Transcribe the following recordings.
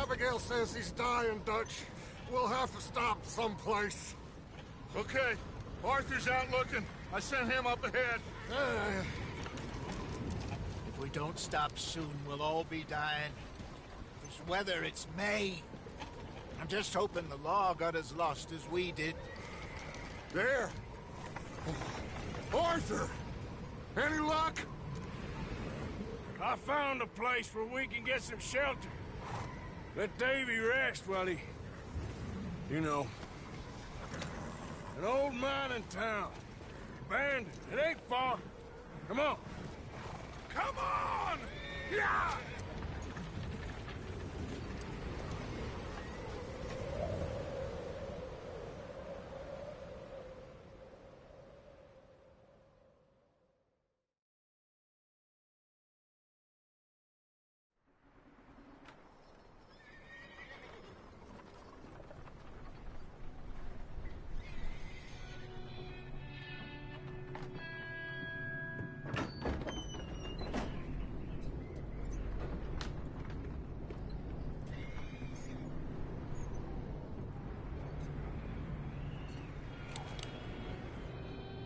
Abigail says he's dying, Dutch. We'll have to stop someplace. Okay. Arthur's out looking. I sent him up ahead. If we don't stop soon, we'll all be dying. This weather, it's May. I'm just hoping the law got as lost as we did. There! Arthur! Any luck? I found a place where we can get some shelter. Let Davy rest while he... You know. An old mining town. Abandoned. It ain't far. Come on. Come on! Yeah!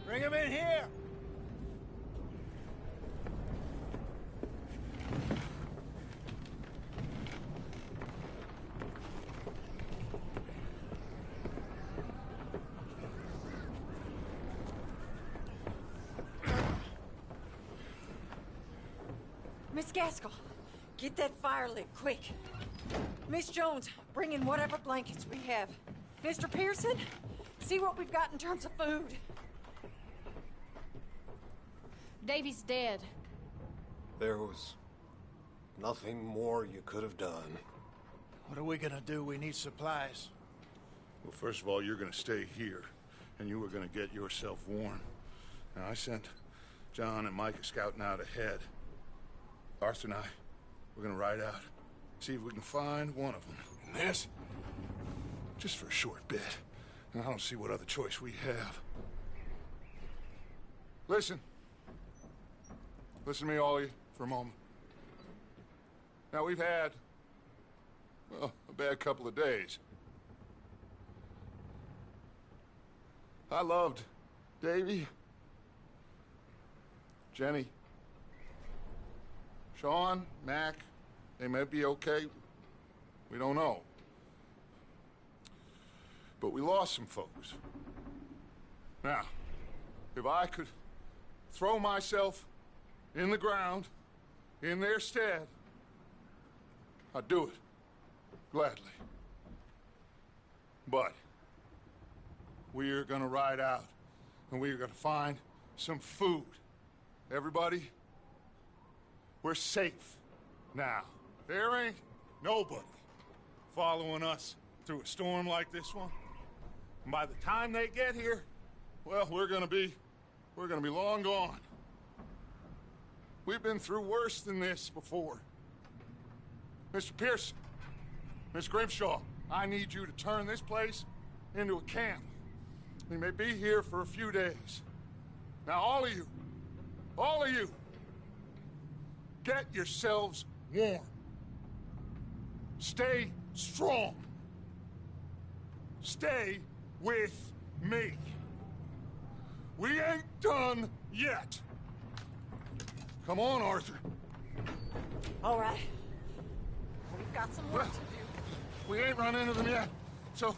Bring him in here! Miss Gaskell, get that fire lit, quick. Miss Jones, bring in whatever blankets we have. Mr. Pearson, see what we've got in terms of food. Davy's dead. There was nothing more you could have done. What are we gonna do? We need supplies. Well, first of all, you're gonna stay here, and you were gonna get yourself warm. Now, I sent John and Micah scouting out ahead. Arthur and I, we're gonna ride out, see if we can find one of them. And this? Just for a short bit. And I don't see what other choice we have. Listen. Listen to me, all of you, for a moment. Now, we've had, well, a bad couple of days. I loved Davy, Jenny, Sean, Mac. They may be okay. We don't know. But we lost some folks. Now, if I could throw myself in the ground, in their stead, I'd do it, gladly. But we're gonna ride out, and we're gonna find some food. Everybody, we're safe now. There ain't nobody following us through a storm like this one. And by the time they get here, well, we're gonna be long gone. We've been through worse than this before. Mr. Pearson, Miss Grimshaw, I need you to turn this place into a camp. We may be here for a few days. Now, all of you, get yourselves warm. Stay strong. Stay with me. We ain't done yet. Come on, Arthur. All right. We've got some work to do. We ain't run into them yet, so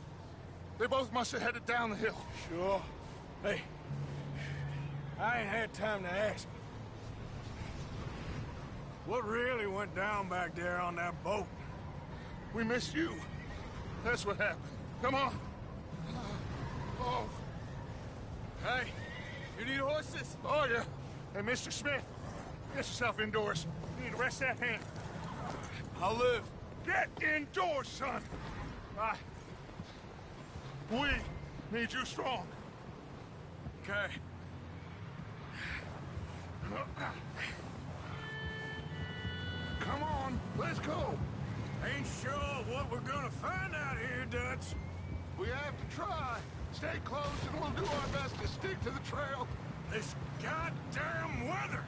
they both must have headed down the hill. Sure. Hey, I ain't had time to ask. What really went down back there on that boat? We missed you. That's what happened. Come on. Oh. Hey, you need horses? Oh, yeah. Hey, Mr. Smith, get yourself indoors. You need to rest that hand. I'll live. Get indoors, son. We need you strong. Okay. Come on, let's go. Ain't sure what we're gonna find out here, Dutch. We have to try. Stay close and we'll do our best to stick to the trail. This goddamn weather!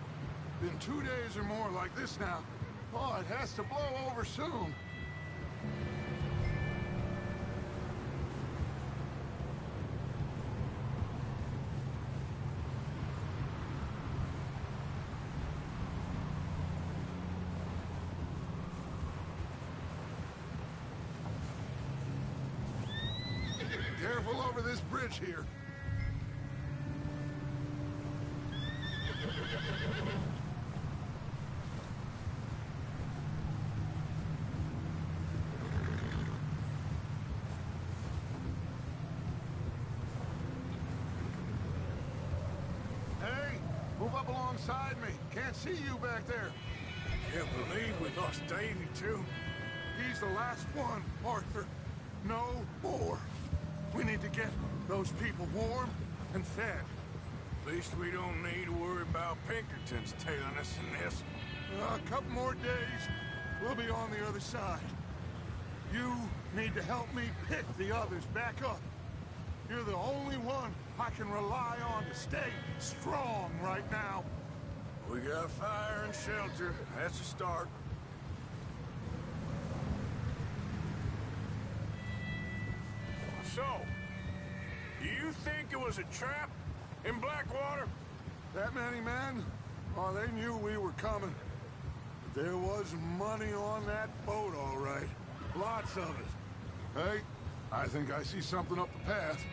Been 2 days or more like this now. Oh, it has to blow over soon. over this bridge here. Hey, move up alongside me. Can't see you back there. Can't believe we lost Davy, too. He's the last one, Arthur. No more. We need to get those people warm and fed. At least we don't need to worry about Pinkertons tailing us in this. A couple more days, we'll be on the other side. You need to help me pick the others back up. You're the only one I can rely on to stay strong right now. We got fire and shelter. That's a start. So, do you think it was a trap in Blackwater? That many men? Oh, they knew we were coming. There was money on that boat, all right. Lots of it. Hey, I think I see something up the path.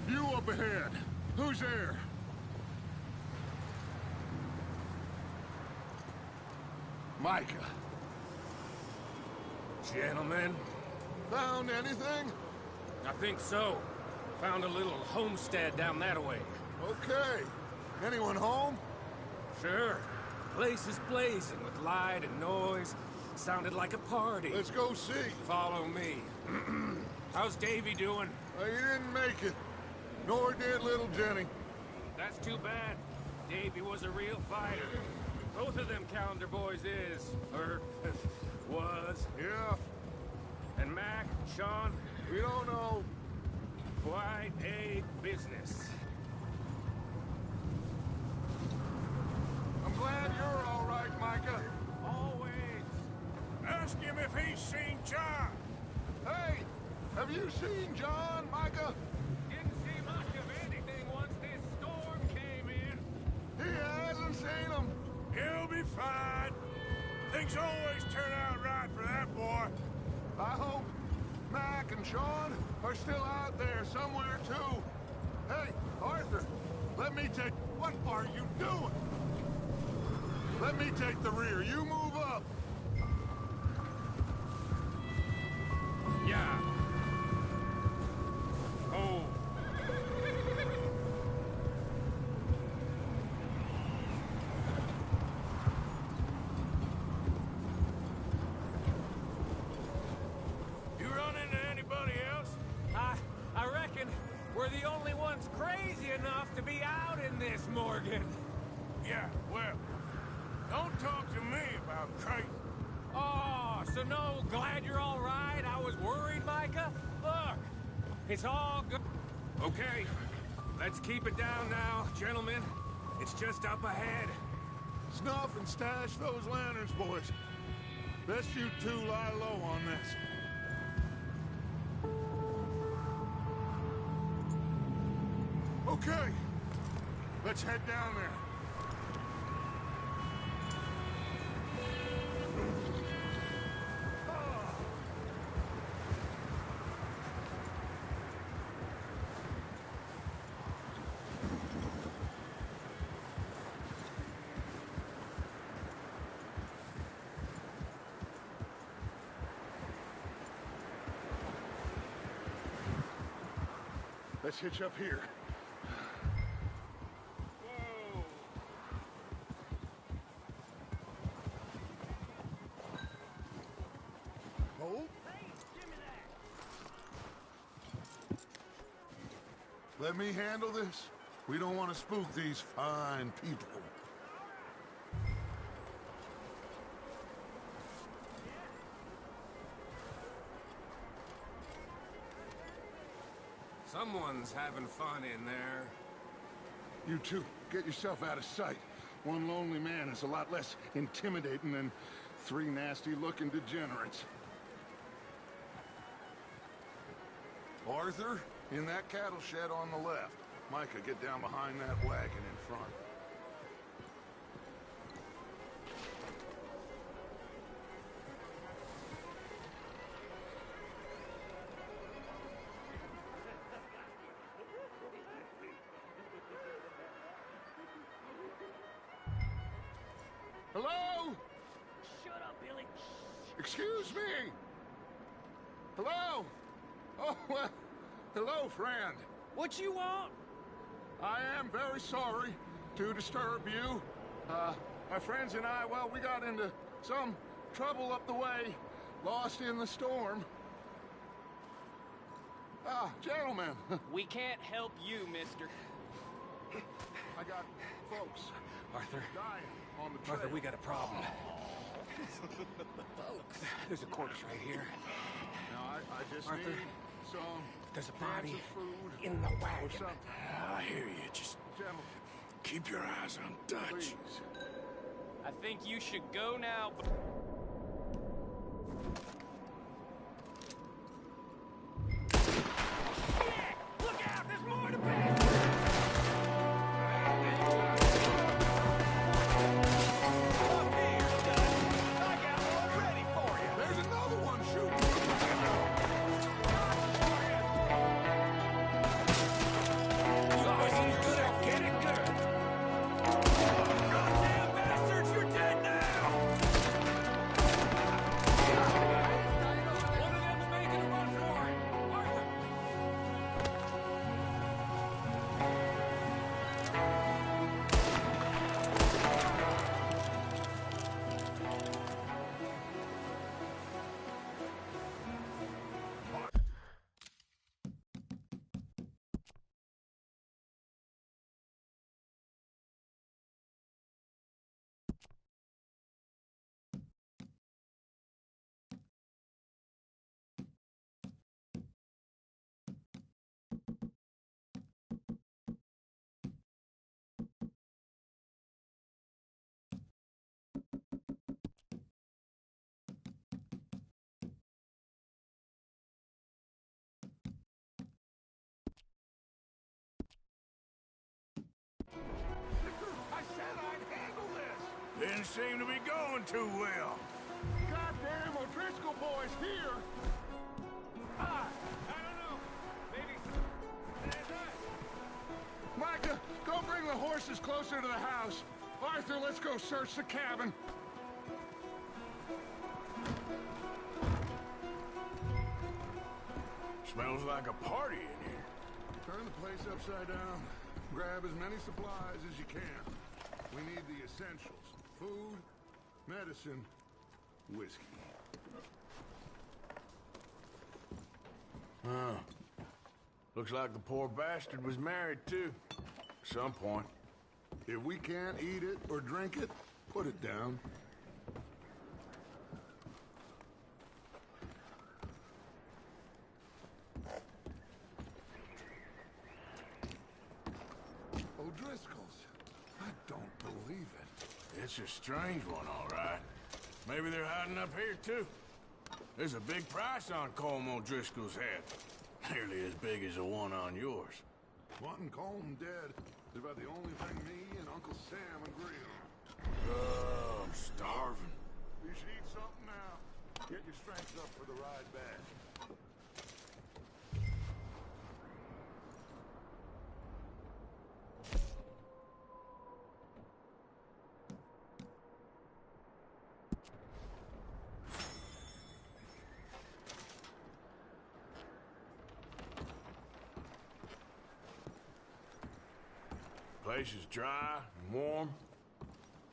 You up ahead. Who's there? Micah. Gentlemen, Found anything? I think so. Found a little homestead down that way. Okay. Anyone home? Sure. Place is blazing with light and noise. Sounded like a party. Let's go see. Follow me. How's Davy doing? He didn't make it. Nor did little Jenny. That's too bad. Davy was a real fighter. Both of them calendar boys is, or was. Yeah, And Mac, Sean, we don't know. quite a business. I'm glad you're all right, Micah. Always. Ask him if he's seen John. Hey, have you seen John, Micah? Didn't see much of anything once this storm came in. He hasn't seen him. He'll be fine. Things always turn out right for that boy. I hope Mac and Sean are still out there somewhere, too. Hey, Arthur, let me take... What are you doing? Let me take the rear. You move up. Yeah. Oh. You run into anybody else? I reckon we're the only ones crazy enough to be out in this, Morgan. Yeah, well, don't talk to me about crazy. Oh, so no, glad you're all right. I was worried, Micah. Look, it's all good. Okay, let's keep it down now, gentlemen. It's just up ahead. Snuff and stash those lanterns, boys. Best you two lie low on this. Okay, let's head down there. Let's hitch up here. Whoa. Hold. Let me handle this. We don't want to spook these fine people. Someone's having fun in there. You two, get yourself out of sight. One lonely man is a lot less intimidating than three nasty-looking degenerates. Arthur, in that cattle shed on the left. Micah, get down behind that wagon in front. Hello? Shut up, Billy. Excuse me? Hello? Oh, well, hello, friend. What you want? I am very sorry to disturb you. My friends and I, well, we got into some trouble up the way, lost in the storm. Ah, gentlemen. We can't help you, mister. I got folks Arthur, dying on the trail. Arthur, we got a problem. Folks. There's a corpse right here. Now, I just Arthur, need some there's a cans body of food in the or wagon. something. I hear you. Just Gentlemen, keep your eyes on Dutch. please. I think you should go now. Look out! There's more to pay! Up here, Dutch. I got one ready for you. There's another one shooting. Listen good, get it good. Goddamn bastards, you're dead now! One of them's making a run for it. Arthur! I said I'd handle this. Didn't seem to be going too well. Goddamn O'Driscoll boys here. I don't know. Maybe... There's us. Micah, go bring the horses closer to the house. Arthur, let's go search the cabin. Smells like a party in here. Turn the place upside down. Grab as many supplies as you can. We need the essentials. Food, medicine, whiskey. Oh. Looks like the poor bastard was married, too. At some point. If we can't eat it or drink it, put it down. O'Driscoll's. I don't believe it. It's a strange one, all right. Maybe they're hiding up here, too. There's a big price on Colm O'Driscoll's head. Nearly as big as the one on yours. Wanting Colm dead is about the only thing me and Uncle Sam agree on. Oh, I'm starving. You should eat something now. Get your strength up for the ride back. Place is dry and warm.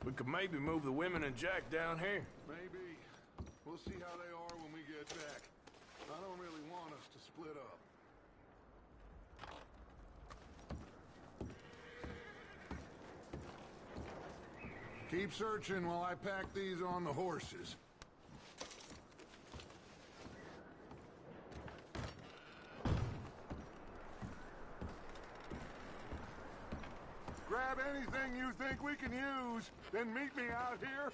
We could maybe move the women and Jack down here. Maybe. We'll see how they are when we get back. I don't really want us to split up. Keep searching while I pack these on the horses. Grab anything you think we can use, then meet me out here.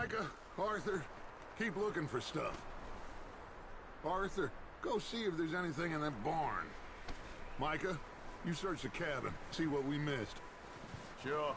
Micah, Arthur, keep looking for stuff. Arthur, go see if there's anything in that barn. Micah, you search the cabin, see what we missed. Sure.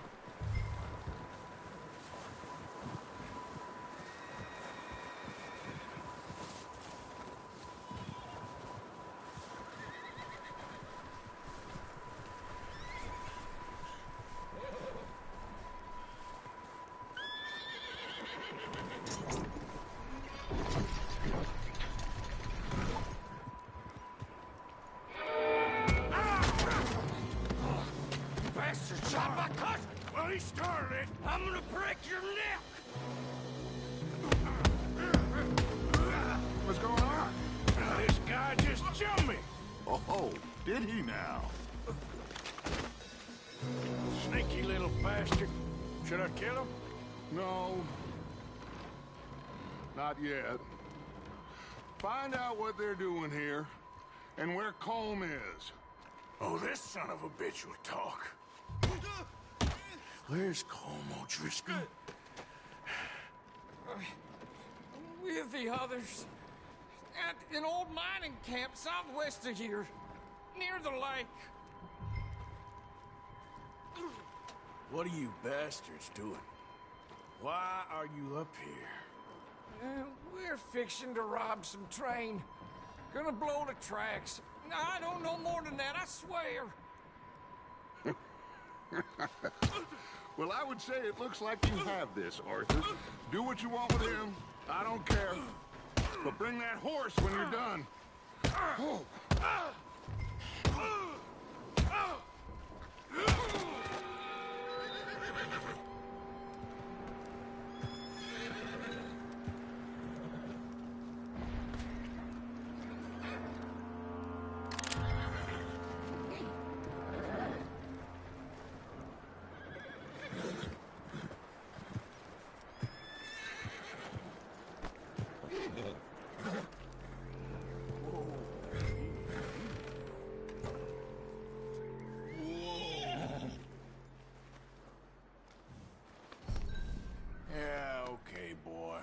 Bastard shot my cousin! Well, he started it. I'm gonna break your neck! What's going on? This guy just jumped me. Oh, did he now? Sneaky little bastard. Should I kill him? No. Not yet. Find out what they're doing here, and where Colm is. Oh, this son of a bitch will talk. Where's Colm O'Driscoll? With the others. At an old mining camp southwest of here. Near the lake. What are you bastards doing? Why are you up here? We're fixing to rob some train. Gonna blow the tracks. I don't know more than that, I swear. Well, I would say it looks like you have this, Arthur. Do what you want with him. I don't care. But bring that horse when you're done. Oh. Yeah, okay, boy.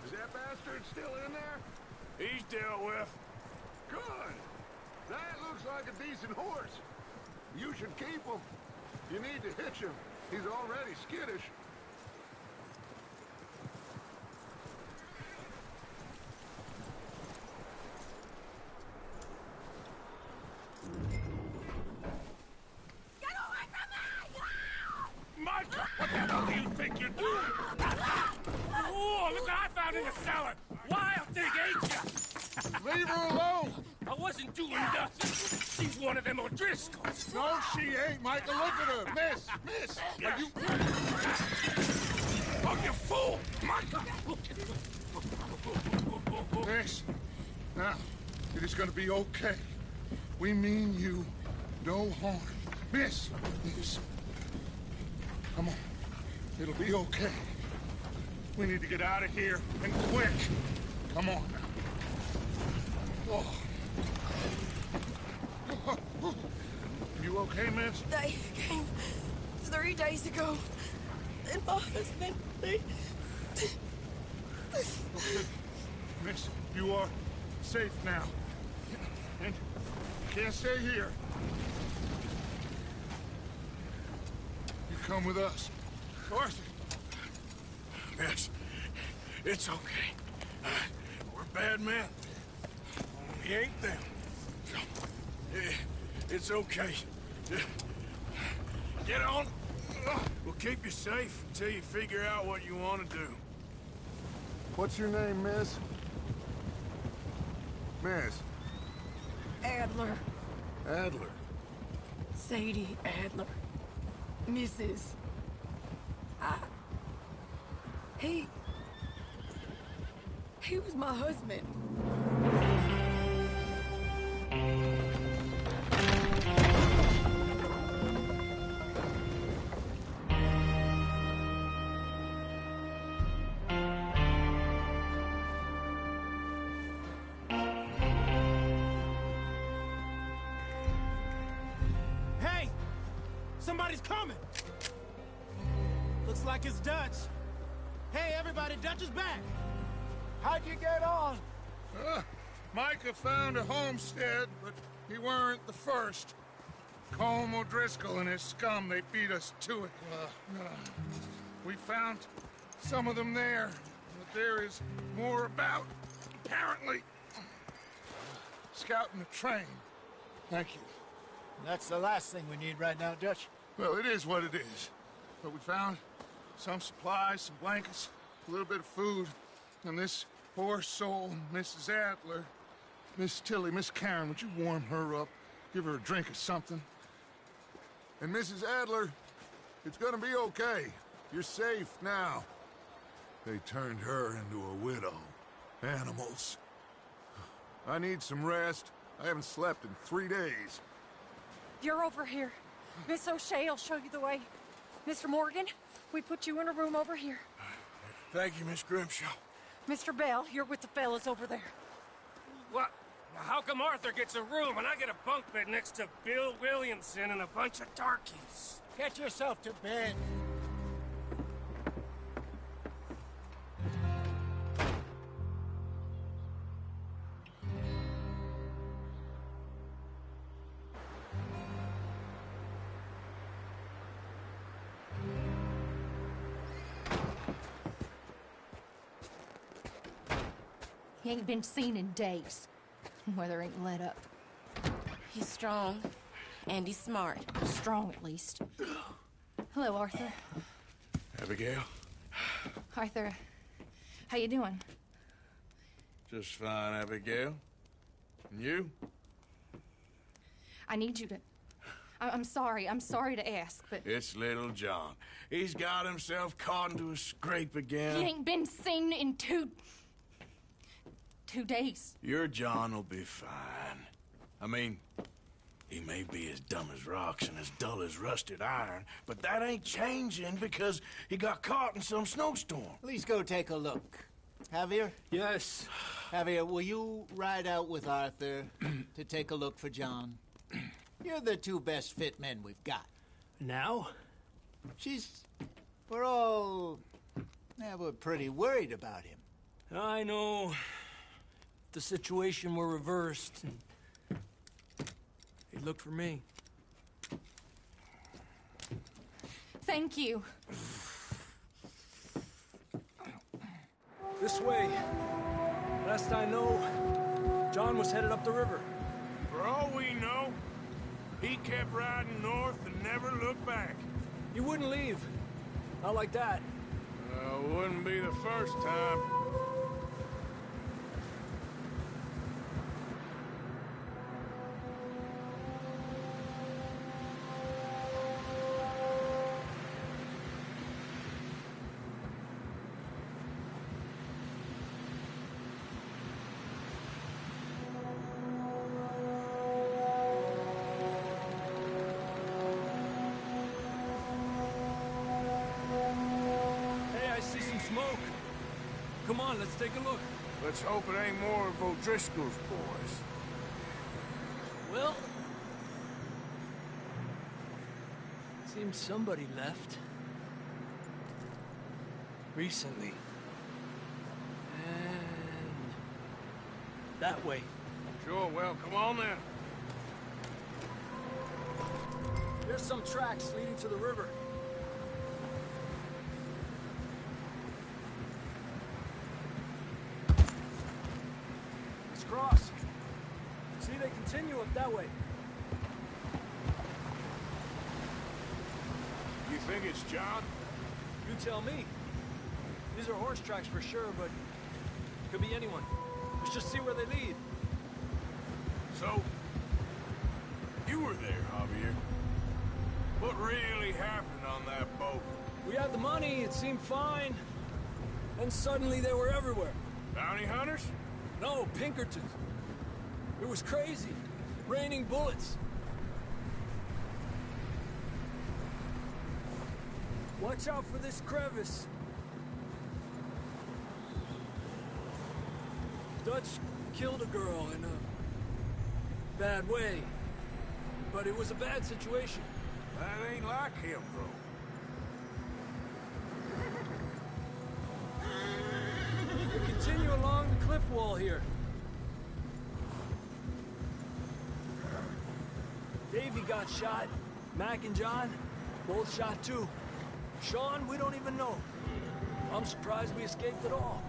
Is that bastard still in there? He's dealt with. Good. That looks like a decent horse. You should keep him. You need to hitch him. He's already skittish. Micah, what the hell do you think you're doing? Oh, look what I found in the cellar. Wild thing, ain't ya? Leave her alone! I wasn't doing nothing. She's one of them O'Driscolls. No, she ain't, Micah. Look at her. Miss, are you... Oh, you fool! Micah! Miss, now, it is gonna be okay. We mean you no harm. Miss, come on. It'll be okay. We need to get out of here, and quick. Come on now. Oh. You okay, miss? They came 3 days ago. And my husband, they... Miss, you are safe now. And you can't stay here. You come with us. Arthur. Miss, it's okay. We're bad men. We ain't them. It's okay. Get on. We'll keep you safe until you figure out what you want to do. What's your name, miss? Miss. Adler. Adler. Sadie Adler. Mrs. He was my husband. Looks like it's Dutch. Hey, everybody, Dutch is back. How'd you get on? Micah found a homestead, but he weren't the first. Colm O'Driscoll and his scum, they beat us to it. We found some of them there, but there is more about, apparently. Scouting the train. Thank you. That's the last thing we need right now, Dutch. Well, it is what it is. But we found some supplies, some blankets, a little bit of food, and this poor soul, Mrs. Adler, Miss Tilly, Miss Karen, would you warm her up? Give her a drink or something? And Mrs. Adler, it's gonna be okay. You're safe now. They turned her into a widow. Animals. I need some rest. I haven't slept in 3 days. You're over here. Miss O'Shea will show you the way. Mr. Morgan, we put you in a room over here. Thank you, Miss Grimshaw. Mr. Bell, you're with the fellas over there. What? How come Arthur gets a room and I get a bunk bed next to Bill Williamson and a bunch of darkies? Get yourself to bed. He ain't been seen in days. Weather ain't let up. He's strong, and he's smart. Strong, at least. Hello, Arthur. Abigail? Arthur, how you doing? Just fine, Abigail. And you? I need you to... I'm sorry to ask, but... It's little John. He's got himself caught into a scrape again. He ain't been seen in two days. Your John will be fine. I mean, he may be as dumb as rocks and as dull as rusted iron, but that ain't changing because he got caught in some snowstorm. Please go take a look. Javier? Yes. Javier, will you ride out with Arthur to take a look for John? You're the two best fit men we've got. Now? We're all... Yeah, we're pretty worried about him. I know. The situation were reversed, and he'd look for me. Thank you. This way. Last I know, John was headed up the river. For all we know, he kept riding north and never looked back. He wouldn't leave. Not like that. Wouldn't be the first time. Smoke. Come on, let's take a look. Let's hope it ain't more of O'Driscoll's boys. Well... seems somebody left. Recently. And... that way. Sure, well, come on then. There's some tracks leading to the river. Cross. See, they continue up that way. You think it's John? You tell me. These are horse tracks for sure, but could be anyone. Let's just see where they lead. So, you were there, Javier. What really happened on that boat? We had the money, it seemed fine. Then suddenly they were everywhere. Bounty hunters? No, Pinkertons. It was crazy. Raining bullets. Watch out for this crevice. Dutch killed a girl in a bad way. But it was a bad situation. That ain't like him, bro. all here. Davey got shot. Mac and John, both shot too. Sean, we don't even know. I'm surprised we escaped at all.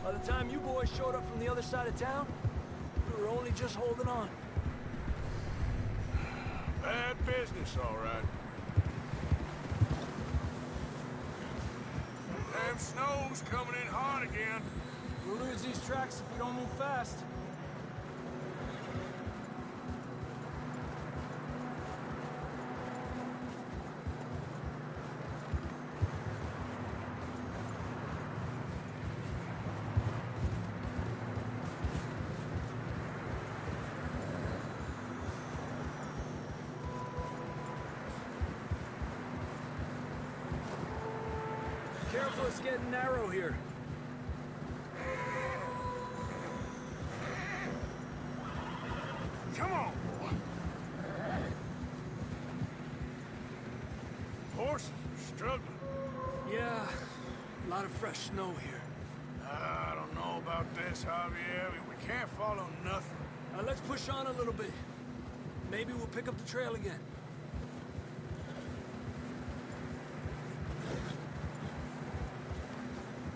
By the time you boys showed up from the other side of town, we were only just holding on. Bad business, all right. Damn snow's coming in hard again. We'll lose these tracks if we don't move fast. Careful, it's getting narrow here. Come on, boy. Horses are struggling. Yeah, a lot of fresh snow here. I don't know about this, Javier. We can't follow nothing. Let's push on a little bit. Maybe we'll pick up the trail again.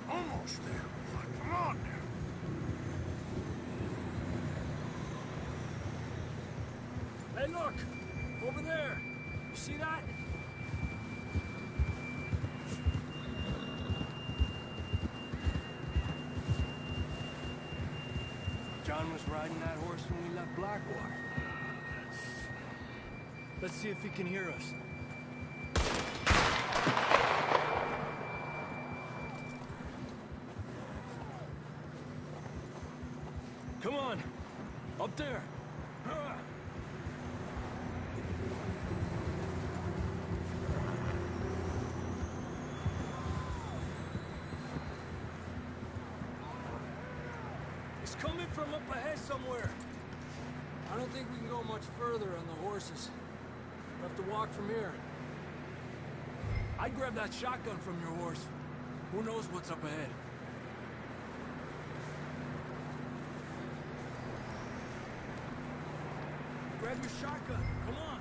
Almost there, boy. Come on now. Hey, look! Over there! You see that? John was riding that horse when we left Blackwater. Let's see if he can hear us. Come on! Up there! It's coming from up ahead somewhere. I don't think we can go much further on the horses. We'll have to walk from here. I'd grab that shotgun from your horse. Who knows what's up ahead? Grab your shotgun. Come on.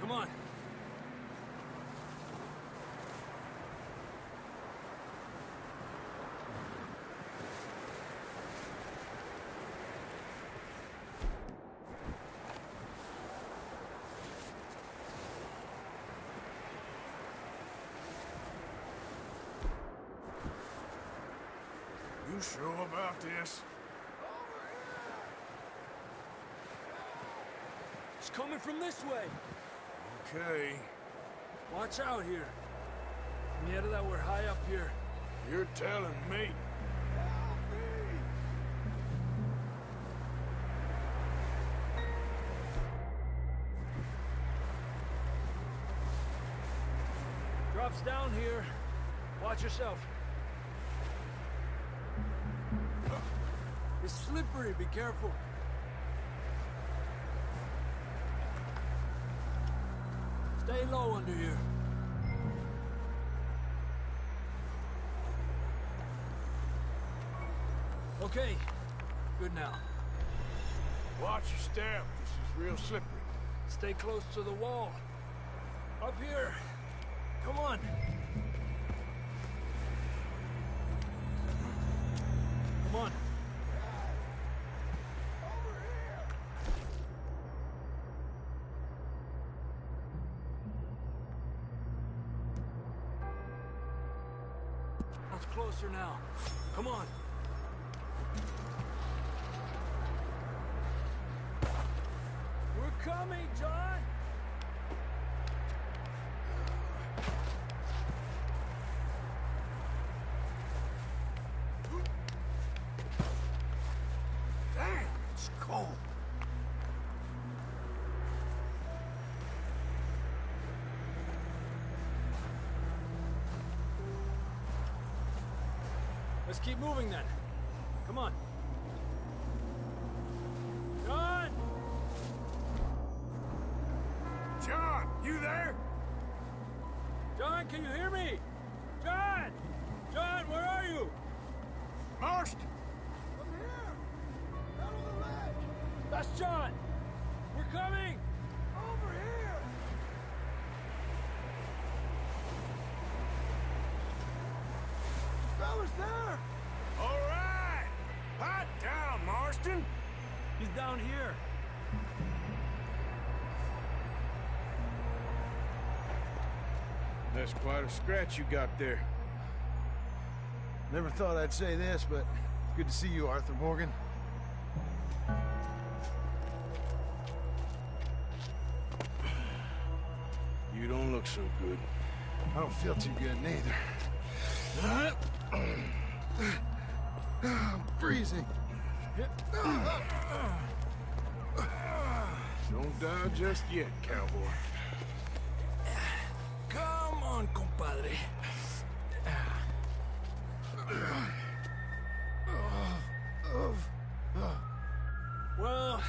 Come on. You sure about this? It's coming from this way. Okay. Watch out here. Mierda, that we're high up here. You're telling me. Drops down here. Watch yourself. It's slippery, be careful. Stay low under here. Okay, good now. Watch your step. This is real slippery. Stay close to the wall. Up here. Come on. Come on. That's closer now. Come on. We're coming, John! Damn, it's cold. Let's keep moving then. Come on. John! John, you there? John, can you hear me? John! John, where are you? Marston! I'm here! Out on the ledge! That's John! We're coming! Over here! Fella's there! All right! Hot down, Marston! He's down here. That's quite a scratch you got there. Never thought I'd say this, but it's good to see you, Arthur Morgan. You don't look so good. I don't feel too good, neither. I'm freezing. Don't die just yet, cowboy. Come on, compadre. Well,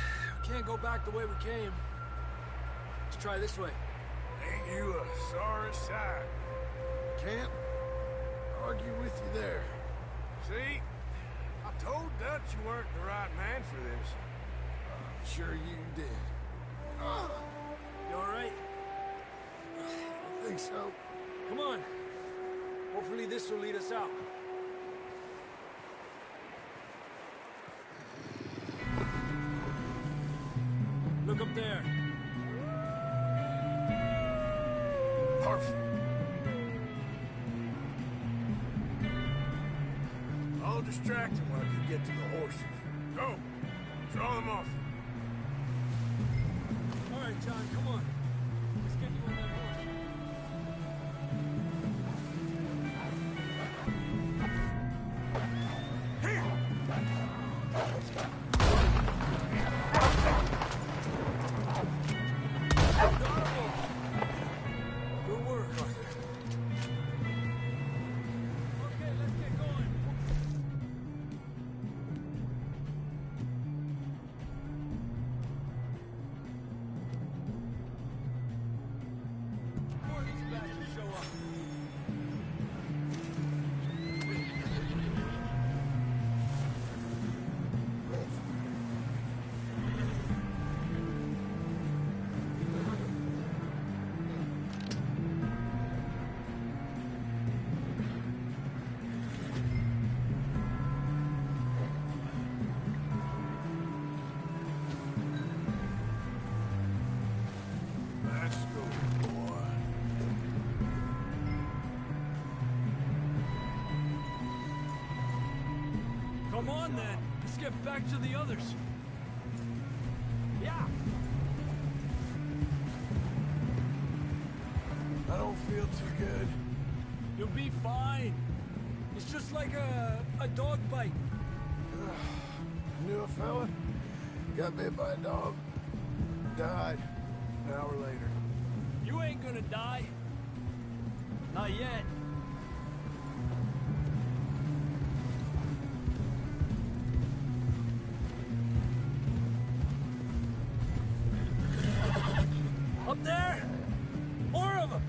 we can't go back the way we came. Let's try this way. Ain't you a sorry sight? Can't argue with you there. See? I told Dutch you weren't the right man for this. I'm sure you did. You all right? I think so. Come on. Hopefully this will lead us out. Look up there. Perfect. I'll distract him when I can get to the horses. Go. Draw them off. All right, John, come on. Let's get you on that horse. Good work, Arthur. Okay, let's get going. Before these bastards show up. Let's go, boy. Come on, then. Let's get back to the others. Yeah. I don't feel too good. You'll be fine. It's just like a dog bite. Knew a fella? Got bit by a dog. Died an hour later. You ain't gonna die. Not yet. Up there! More of them!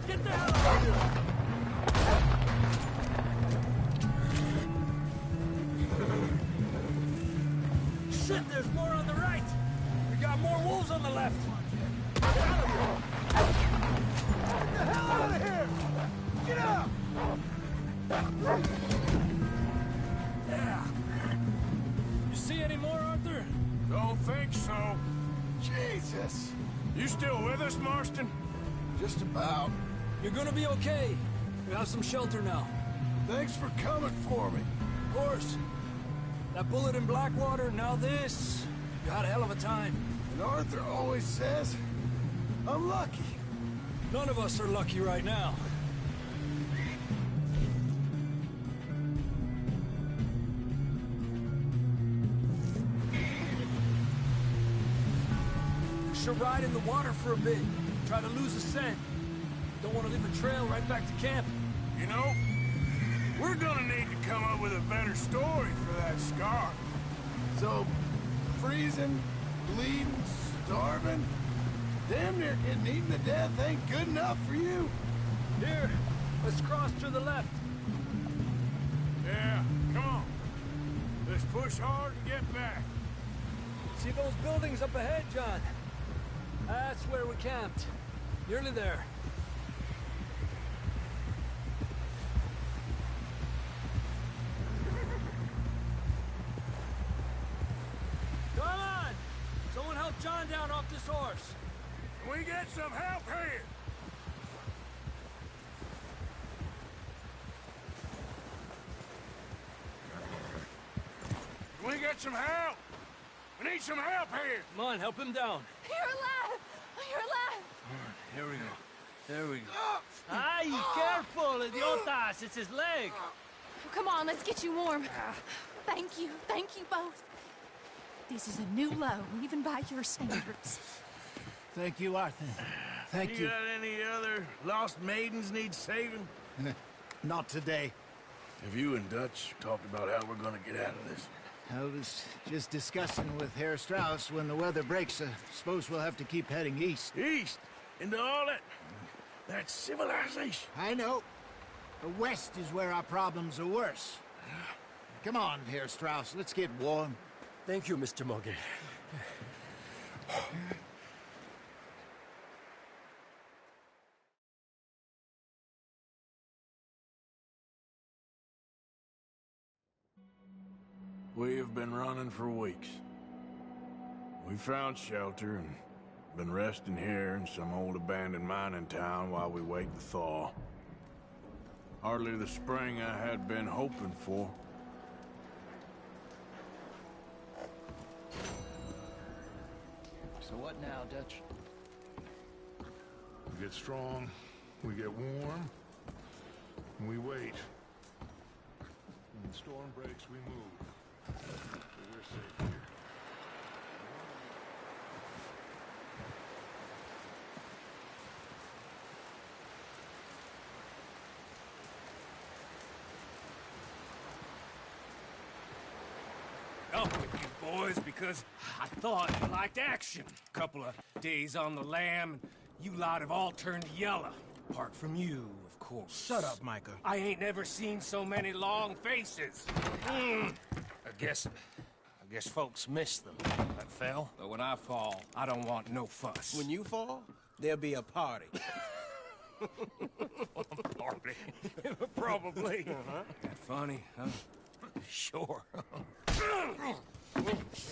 Get the hell out of here! Shit, there's more on the right! We got more wolves on the left! Get out of here! Get the hell out of here! Get out! Yeah. You see any more, Arthur? Don't think so. Jesus! You still with us, Marston? Just about. You're gonna be okay. We have some shelter now. Thanks for coming for me. Of course. That bullet in Blackwater, now this. You had a hell of a time. And Arthur always says, I'm lucky. None of us are lucky right now. We should ride in the water for a bit. Try to lose the scent. Don't want to leave a trail right back to camp. You know, we're gonna need to come up with a better story for that scar. So, freezing, bleeding, starving, damn near getting eaten to death ain't good enough for you? Here, let's cross to the left. Yeah, come on. Let's push hard and get back. See those buildings up ahead, John? That's where we camped. Nearly there. Come on! Someone help John down off this horse. Can we get some help here? Can we get some help? We need some help here. Come on, help him down. You're alive! You're alive! Here we go. There we go. Ay, careful, idiotas! It's his leg. Come on, let's get you warm. Thank you both. This is a new low, even by your standards. Thank you, Arthur. Thank you. Got any other lost maidens need saving? Not today. Have you and Dutch talked about how we're gonna get out of this? I was just discussing with Herr Strauss when the weather breaks. I suppose we'll have to keep heading east. East? Into all that civilization. I know. The west is where our problems are worse. Come on, Herr Strauss, let's get warm. Thank you, Mr. Morgan. We have been running for weeks. We found shelter and been resting here in some old abandoned mining town while we wait the thaw. Hardly the spring I had been hoping for. So what now, Dutch? We get strong, we get warm, and we wait. When the storm breaks, we move. So we're safe here. Up with you boys because I thought you liked action. Couple of days on the lam, and you lot have all turned yellow. Apart from you, of course. Shut up, Micah. I ain't never seen so many long faces. I guess folks miss them. That fell. But when I fall, I don't want no fuss. When you fall, there'll be a party. Party. Probably. That funny, huh? Sure.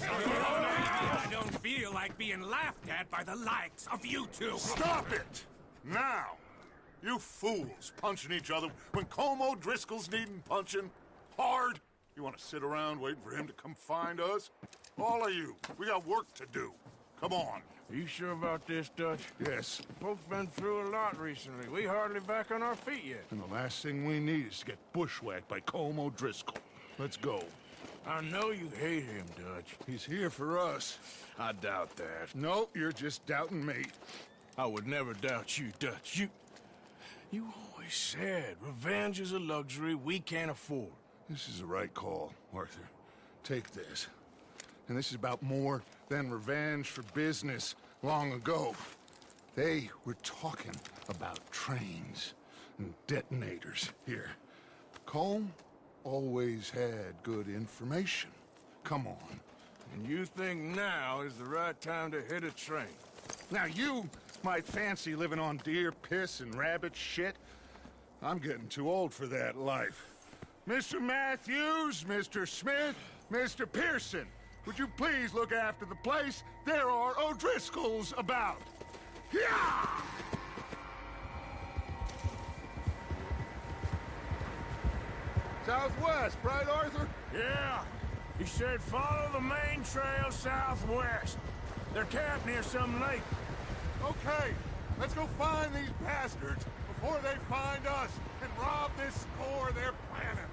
I don't feel like being laughed at by the likes of you two. Stop it! Now! You fools punching each other when Como Driscoll's needing punching. Hard! You want to sit around waiting for him to come find us? All of you, we got work to do. Come on. Are you sure about this, Dutch? Yes. Folks been through a lot recently. We hardly back on our feet yet. And the last thing we need is to get bushwhacked by Como Driscoll. Let's go. I know you hate him, Dutch. He's here for us. I doubt that. No, you're just doubting me. I would never doubt you, Dutch. You always said revenge is a luxury we can't afford. This is the right call, Arthur. Take this. And this is about more than revenge for business long ago. They were talking about trains and detonators here. Colm always had good information. Come on. And you think now is the right time to hit a train? Now you might fancy living on deer piss and rabbit shit. I'm getting too old for that life. Mr. Matthews, Mr. Smith, Mr. Pearson, would you please look after the place? There are O'Driscolls about. Yeah! Southwest, right, Arthur? Yeah. He said follow the main trail southwest. They're camped near some lake. Okay, let's go find these bastards before they find us and rob this score they're planning.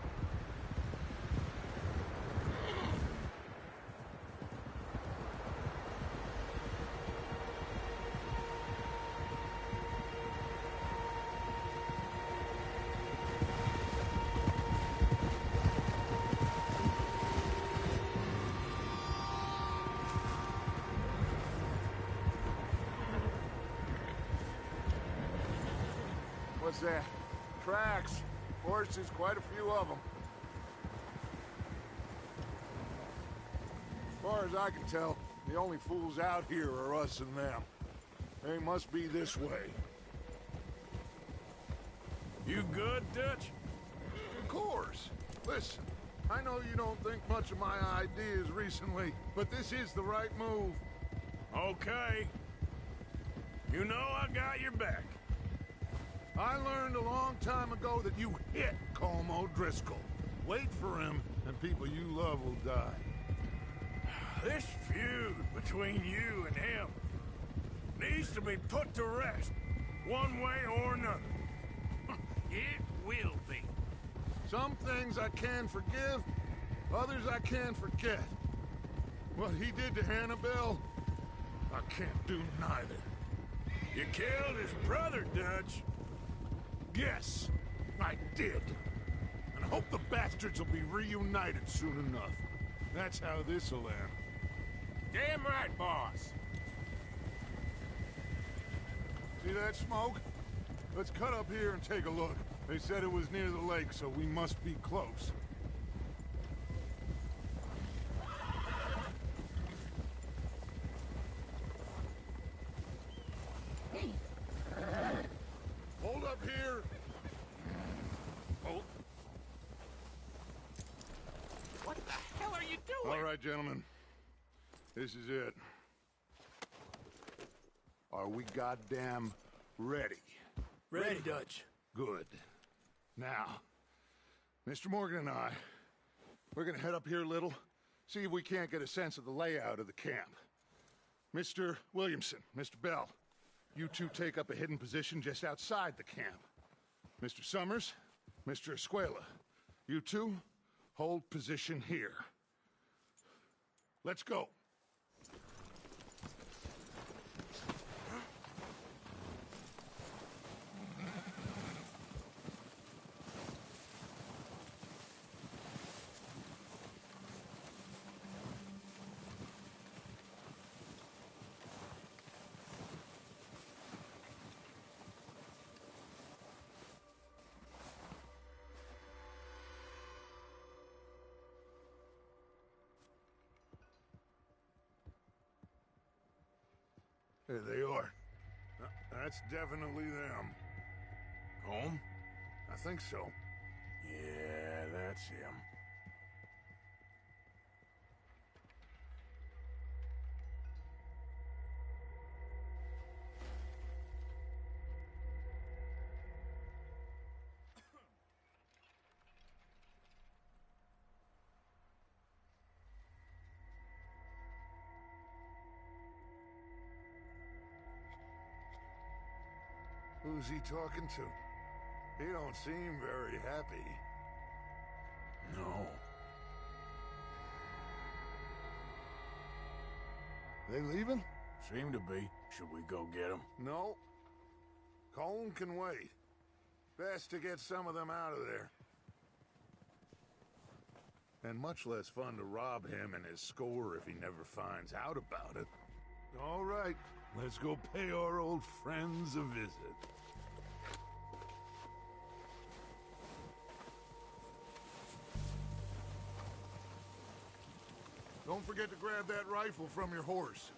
What's that? Tracks. Horses, quite a few of them. As far as I can tell, the only fools out here are us and them. They must be this way. You good, Dutch? Of course. Listen, I know you don't think much of my ideas recently, but this is the right move. Okay. You know I got your back. I learned a long time ago that you hit Colm O'Driscoll. Wait for him, and people you love will die. This feud between you and him needs to be put to rest, one way or another. It will be. Some things I can forgive, others I can't forget. What he did to Annabelle, I can't do neither. You killed his brother, Dutch. Yes, I did. And I hope the bastards will be reunited soon enough. That's how this'll end. Damn right, boss. See that smoke? Let's cut up here and take a look. They said it was near the lake, so we must be close. Hold up here. Oh. What the hell are you doing? All right, gentlemen. This is it. Are we goddamn ready? Ready, Dutch. Good. Now, Mr. Morgan and I, we're gonna head up here a little, see if we can't get a sense of the layout of the camp. Mr. Williamson, Mr. Bell, you two take up a hidden position just outside the camp. Mr. Summers, Mr. SKYE, you two hold position here. Let's go. There they are. That's definitely them. Home? I think so. Yeah, that's him. Who's he talking to? He don't seem very happy. No. They leaving? Seem to be. Should we go get him? No. Colm can wait. Best to get some of them out of there. And much less fun to rob him and his score if he never finds out about it. All right, let's go pay our old friends a visit. Don't forget to grab that rifle from your horse.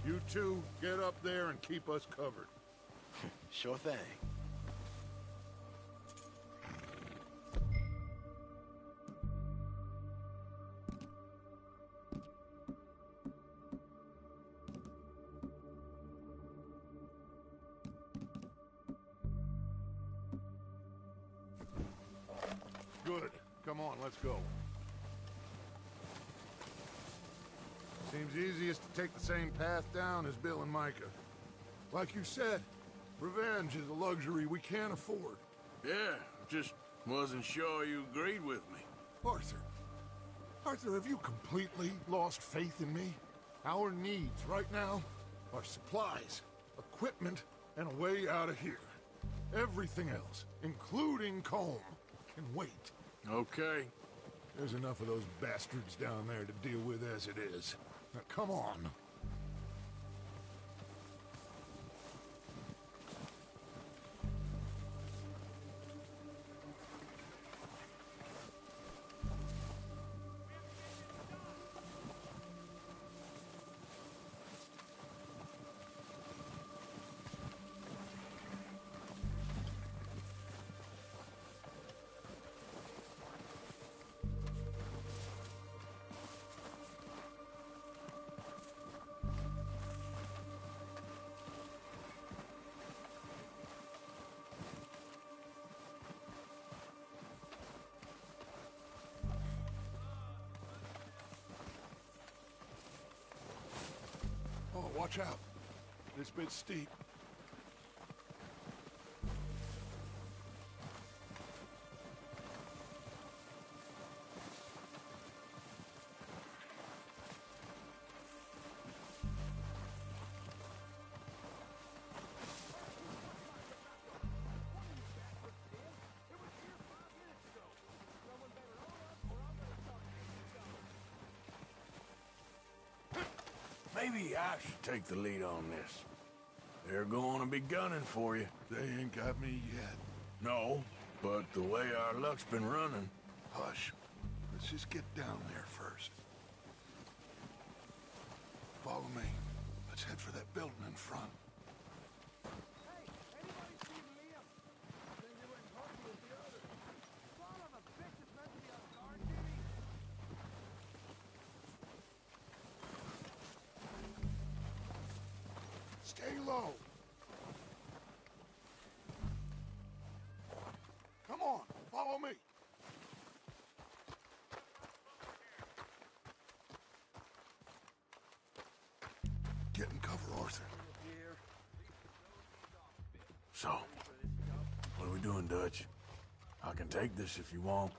You two, get up there and keep us covered. Sure thing. Good. Come on, let's go. Seems easiest to take the same path down as Bill and Micah. Like you said, revenge is a luxury we can't afford. Yeah, just wasn't sure you agreed with me. Arthur, have you completely lost faith in me? Our needs right now are supplies, equipment, and a way out of here. Everything else, including Colm, can wait. Okay. There's enough of those bastards down there to deal with as it is. Now, come on. Watch out. This bit's steep. Maybe I should take the lead on this. They're going to be gunning for you. They ain't got me yet. No, but the way our luck's been running... Hush. Let's just get down there first. Follow me. Let's head for that building in front. Stay low. Come on, follow me. Get in cover, Arthur. So, what are we doing, Dutch? I can take this if you want.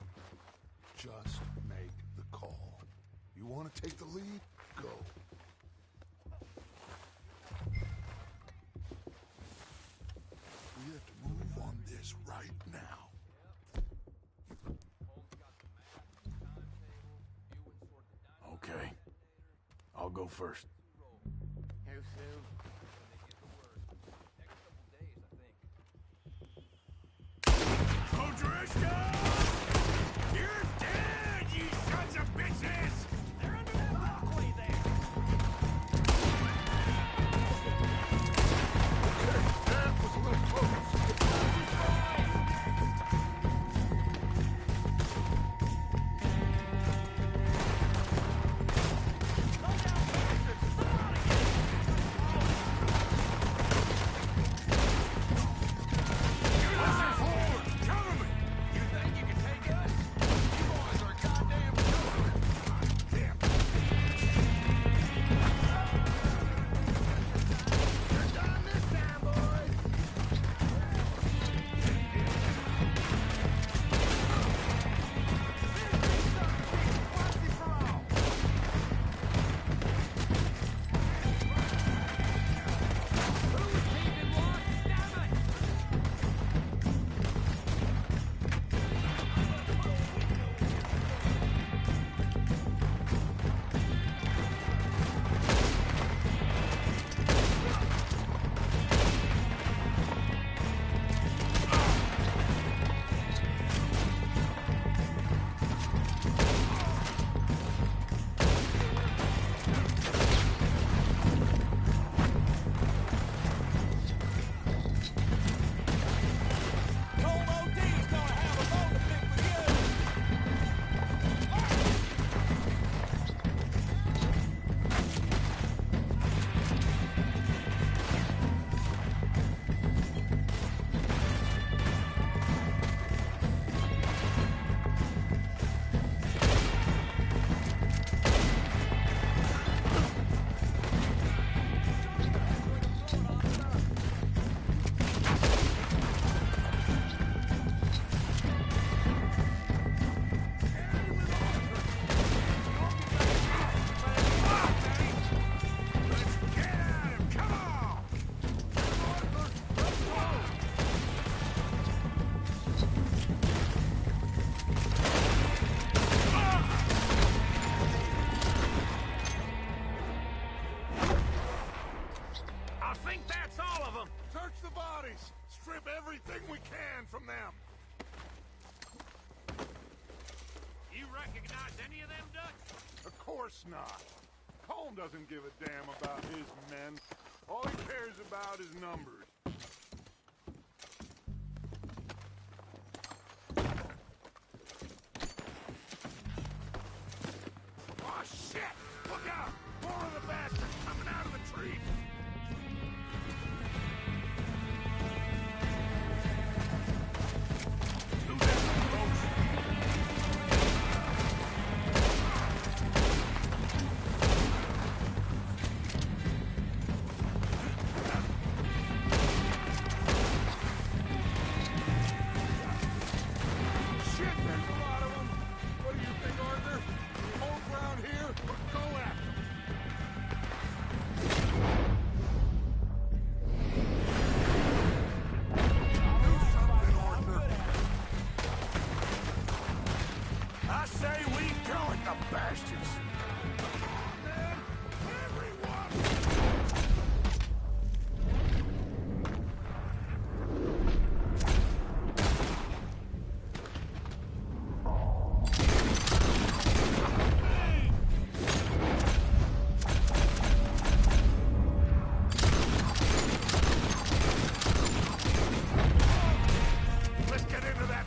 Just make the call. You want to take the lead? Go. We have to move on this right now. Okay. I'll go first. How soon? Odrishka! You're dead, you sons of bitches! They're under that rockway there! That was a little close. Strip everything we can from them. You recognize any of them, Dutch? Of course not. Colm doesn't give a damn about his men. All he cares about is numbers. Oh, shit! Look out! More of the bastards coming out of the trees! say we go at the bastards. Come on, man! Everyone! Let's get into that.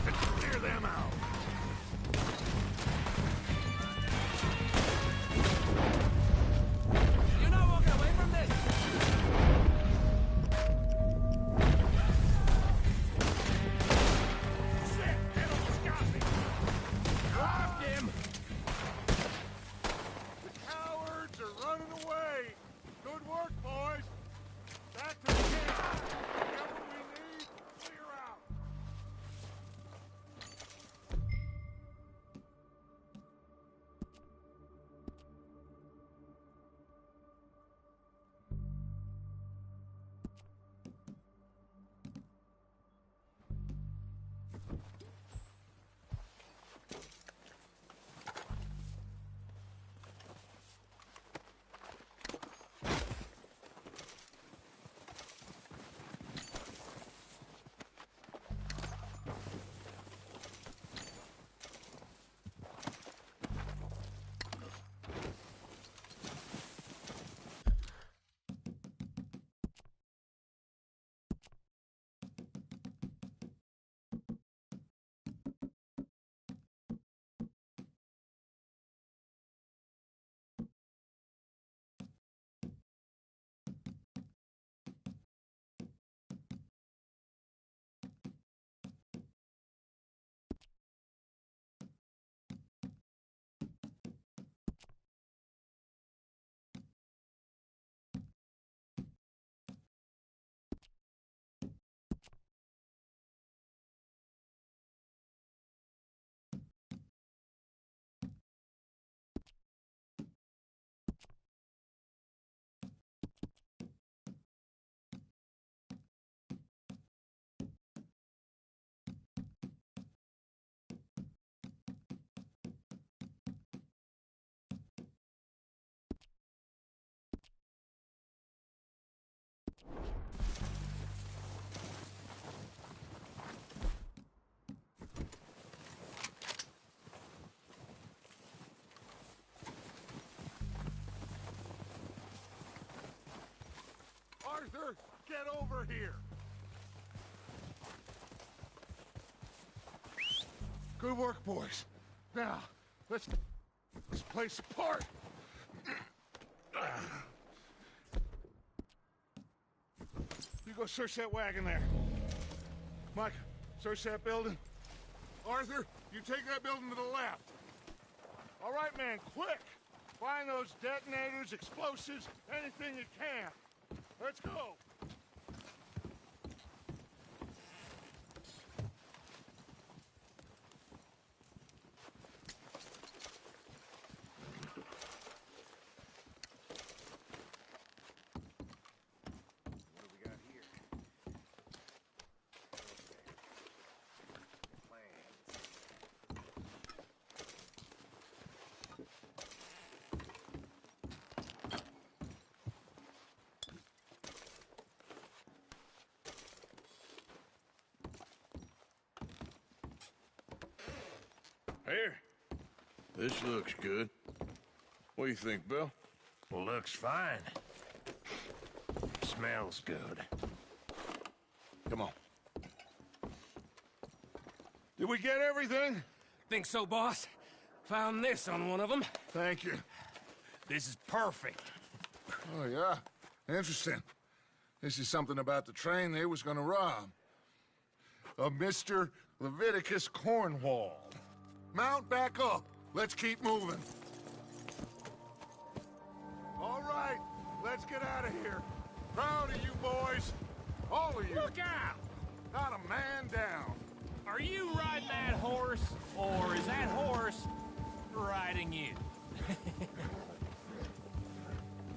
Let's clear them out. You're not walking away from this! Shit, it almost got me. Dropped him. The cowards are running away. Good work, boys. Back to the camp. Whatever we need, clear out. Arthur, get over here. Good work, boys. Now, let's this place apart. You go search that wagon there. Mike, search that building. Arthur, you take that building to the left. All right, man, quick. Find those detonators, explosives, anything you can. Let's go. What do we got here? Here. This looks good. What do you think, Bill? Looks fine. Smells good. Come on. Did we get everything? Think so, boss? Found this on one of them. Thank you. This is perfect. Oh, yeah? Interesting. This is something about the train they was gonna rob. A Mr. Leviticus Cornwall. Mount back up. Let's keep moving. All right, let's get out of here. Proud of you boys. All of you. Look out! Not a man down. Are you riding that horse, or is that horse riding you?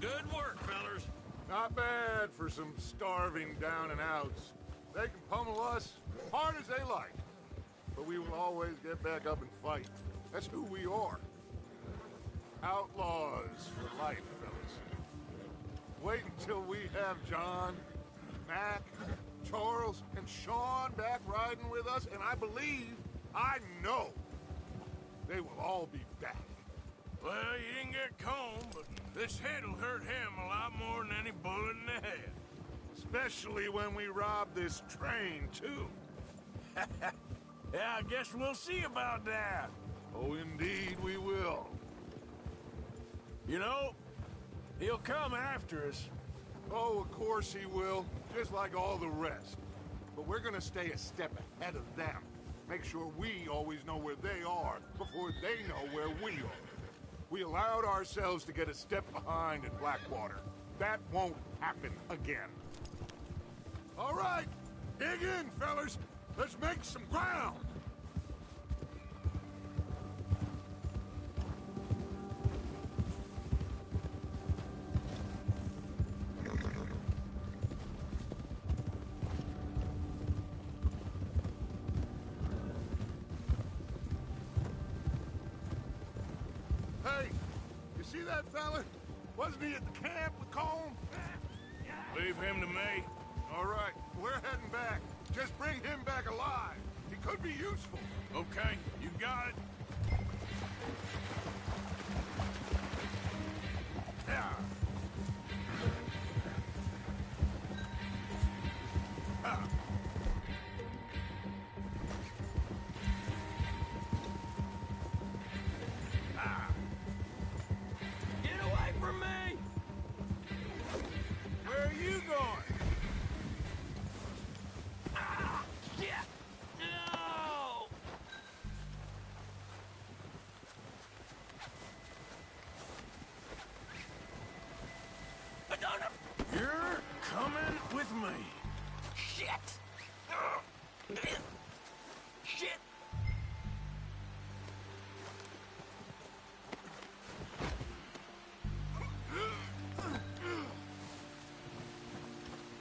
Good work, fellers. Not bad for some starving down and outs. They can pummel us as hard as they like. But we will always get back up and fight. That's who we are. Outlaws for life, fellas. Wait until we have John, Mac, Charles, and Sean back riding with us, and I know, they will all be back. Well, you didn't get Combe, but this hit'll hurt him a lot more than any bullet in the head. Especially when we rob this train, too. Yeah, I guess we'll see about that. Oh, indeed we will. You know, he'll come after us. Oh, of course he will, just like all the rest. But we're gonna stay a step ahead of them. Make sure we always know where they are before they know where we are. We allowed ourselves to get a step behind in Blackwater. That won't happen again. All right, dig in, fellas. Let's make some ground. Hey, you see that fella? Wasn't he at the camp with Colm? Leave him to me. All right, we're heading back. Just bring him back alive. He could be useful. Okay, you got it. Yeah. Ah. Ah. Get away from me! Where are you going? Ah! Shit! No! I don't know. You're coming with me. Shit! Ugh. Shit!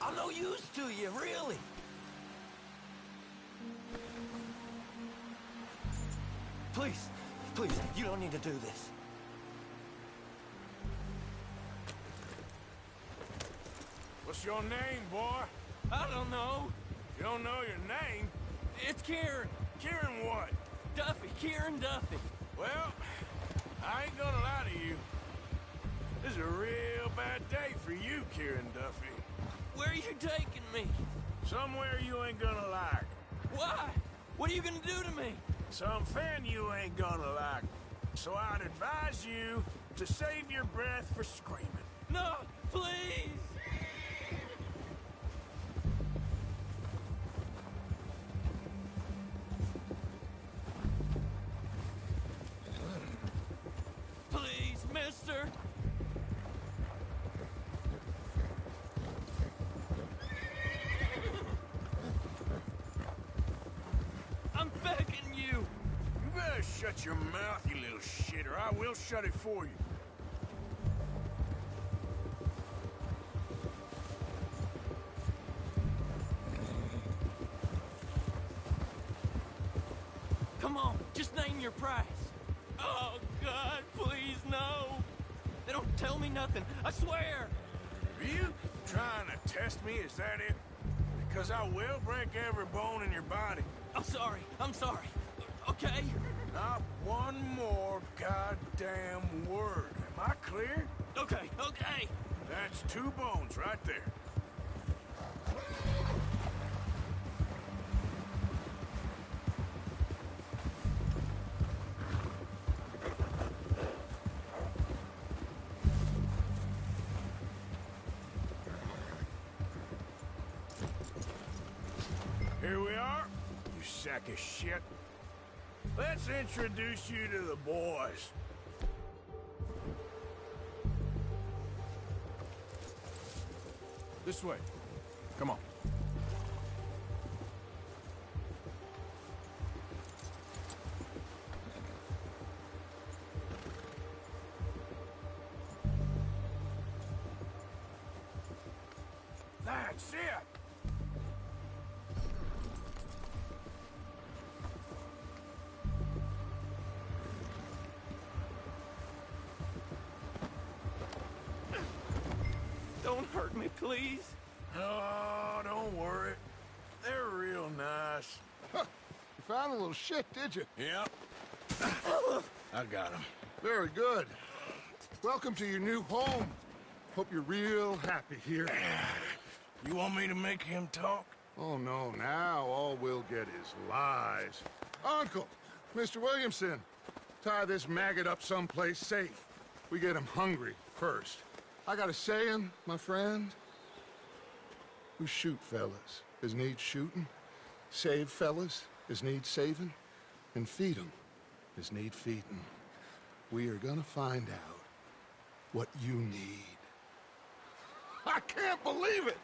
I'm no use to you, really. Please, please, you don't need to do this. What's your name, boy? I don't know. You don't know your name? It's Kieran. Kieran what? Duffy, Kieran Duffy. Well, I ain't gonna lie to you. This is a real bad day for you, Kieran Duffy. Where are you taking me? Somewhere you ain't gonna like. Why? What are you gonna do to me? Something you ain't gonna like. So I'd advise you to save your breath for screaming. No, please! Please, mister! I'm begging you! You better shut your mouth, you little shit, or I will shut it for you. Come on, just name your price. Oh, God, please, no. They don't tell me nothing, I swear. Are you trying to test me? Is that it? Because I will break every bone in your body. I'm sorry, okay? Not one more goddamn word. Am I clear? Okay. That's 2 bones right there. Here we are, you sack of shit. Let's introduce you to the boys. This way. Come on. That's it. hurt me, please. Oh, don't worry. They're real nice. Huh. You found a little shit, did you? Yep. I got him. Very good. Welcome to your new home. Hope you're real happy here. You want me to make him talk? Oh, no, now all we'll get is lies. Uncle, Mr. Williamson, tie this maggot up someplace safe. We get him hungry first. I got a saying, my friend. We shoot fellas as need shooting, save fellas as need saving, and feed 'em as need feeding. We are gonna find out what you need. I can't believe it!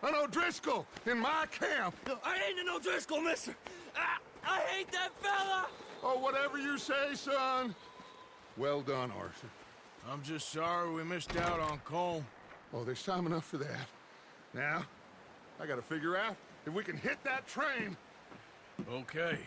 An O'Driscoll in my camp! I ain't an O'Driscoll, mister! I hate that fella! Oh, whatever you say, son. Well done, Arthur. I'm just sorry we missed out on Colm. Oh, there's time enough for that. Now, I gotta figure out if we can hit that train. Okay.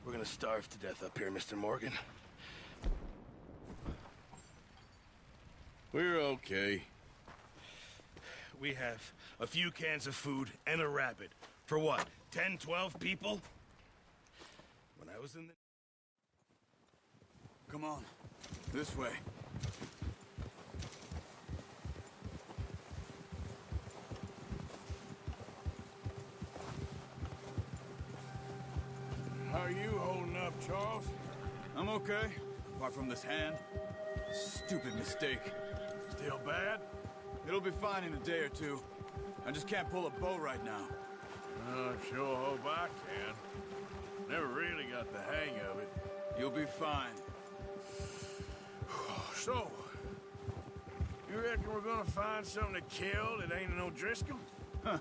We're gonna starve to death up here, Mr. Morgan. We're okay. We have a few cans of food and a rabbit. For what, 10, 12 people? When I was in the... Come on, this way. How are you holding up, Charles? I'm okay, apart from this hand. Stupid mistake. Still bad? It'll be fine in a day or two. I just can't pull a bow right now. I sure hope I can. Never really got the hang of it. You'll be fine. So, you reckon we're gonna find something to kill that ain't an O'Driscoll? Huh.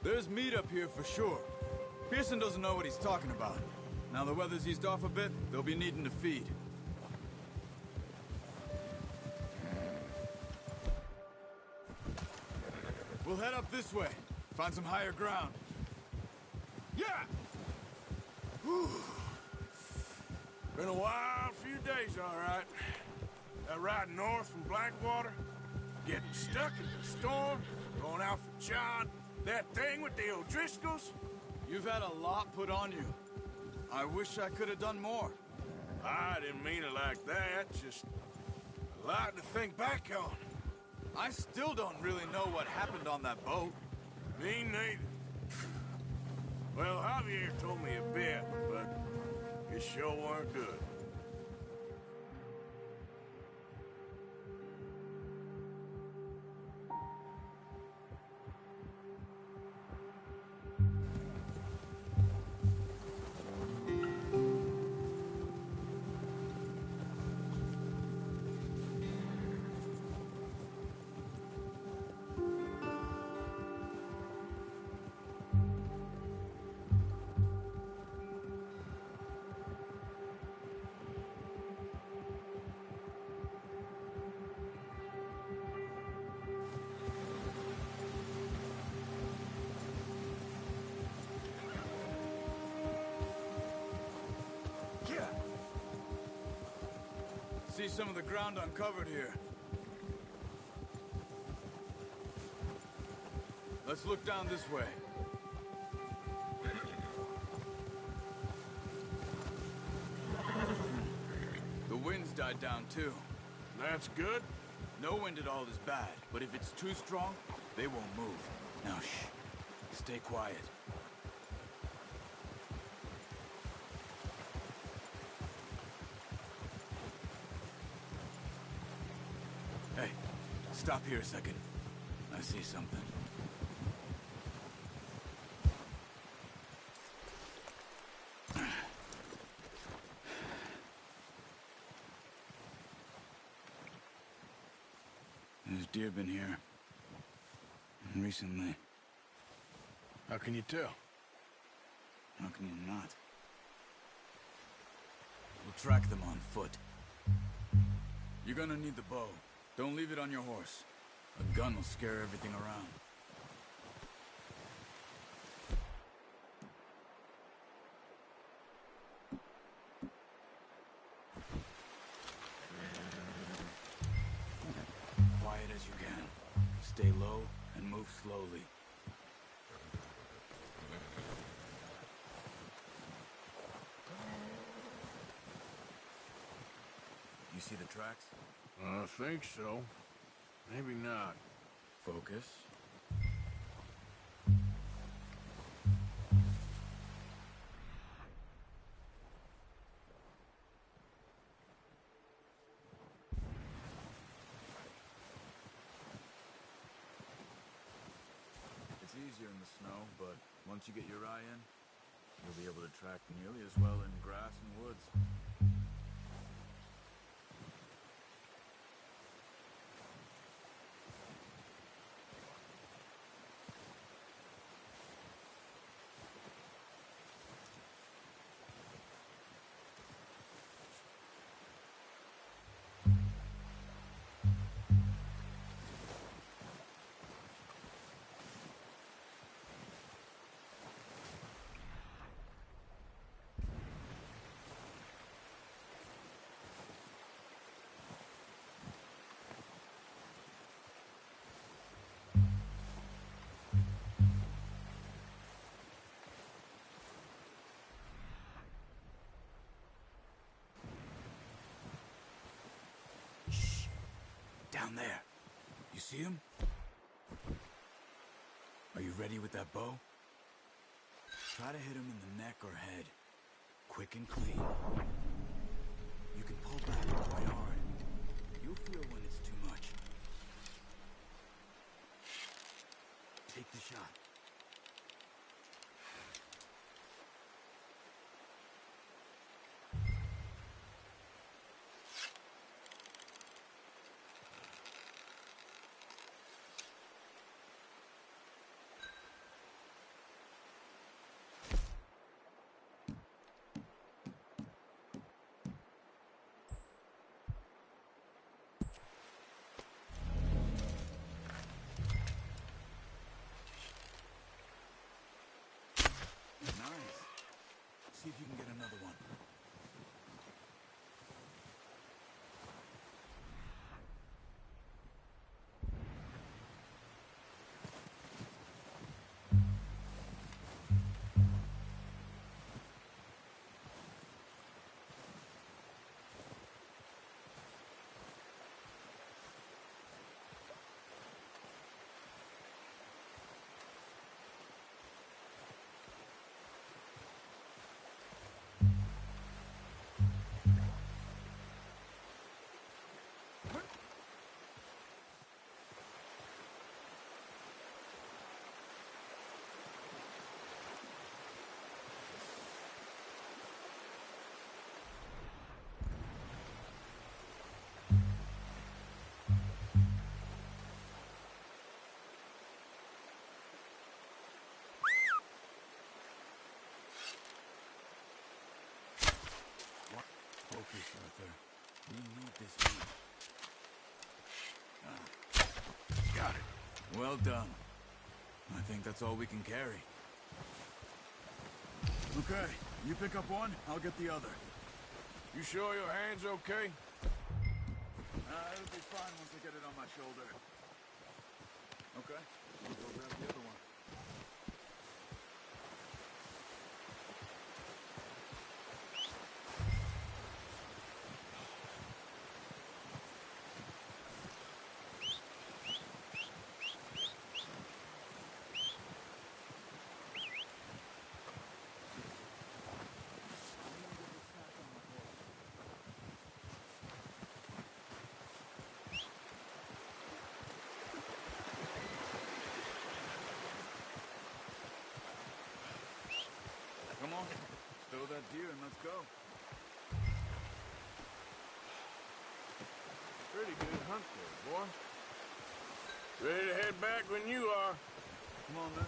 There's meat up here for sure. Pearson doesn't know what he's talking about. Now the weather's eased off a bit, they'll be needing to feed. We'll head up this way. Find some higher ground. Yeah! Whew. Been a wild few days, all right. That ride north from Blackwater, getting stuck in the storm, going out for John, that thing with the O'Driscolls. You've had a lot put on you. I wish I could have done more. I didn't mean it like that, just a lot to think back on. I still don't really know what happened on that boat. Me neither. Well, Javier told me a bit, but it sure weren't good. See some of the ground uncovered here. Let's look down this way. The wind's died down too. That's good. No wind at all is bad, but if it's too strong, they won't move. Now shh. Stay quiet. Hey, stop here a second. I see something. Deer been here. Recently. How can you tell? How can you not? We'll track them on foot. You're gonna need the bow. Don't leave it on your horse. A gun will scare everything around. Quiet as you can. Stay low and move slowly. You see the tracks? I think so. Maybe not. Focus. It's easier in the snow, but once you get your eye in, you'll be able to track nearly as well in grass and woods. Down there. You see him? Are you ready with that bow? Try to hit him in the neck or head. Quick and clean. You can pull back quite hard. You'll feel when it's too much. Take the shot. See if you can get another one. Focus, Arthur. We need this meat. Got it. Well done. I think that's all we can carry. Okay, you pick up one, I'll get the other. You sure your hand's okay? It'll be fine once I get it on my shoulder. Okay, we'll go grab the other one. Come on, stow that deer and let's go. Pretty good hunt there, boy. Ready to head back when you are. Come on, then.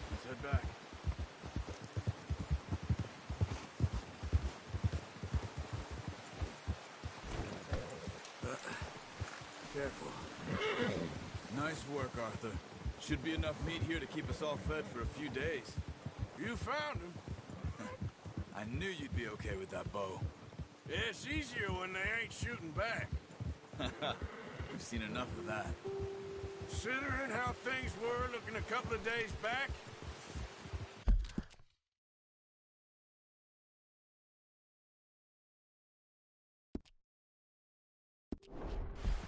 Let's head back. Careful. Nice work, Arthur. Should be enough meat here to keep us all fed for a few days. You found him. I knew you'd be okay with that bow. Yeah, it's easier when they ain't shooting back. We've seen enough of that. Considering how things were looking a couple of days back,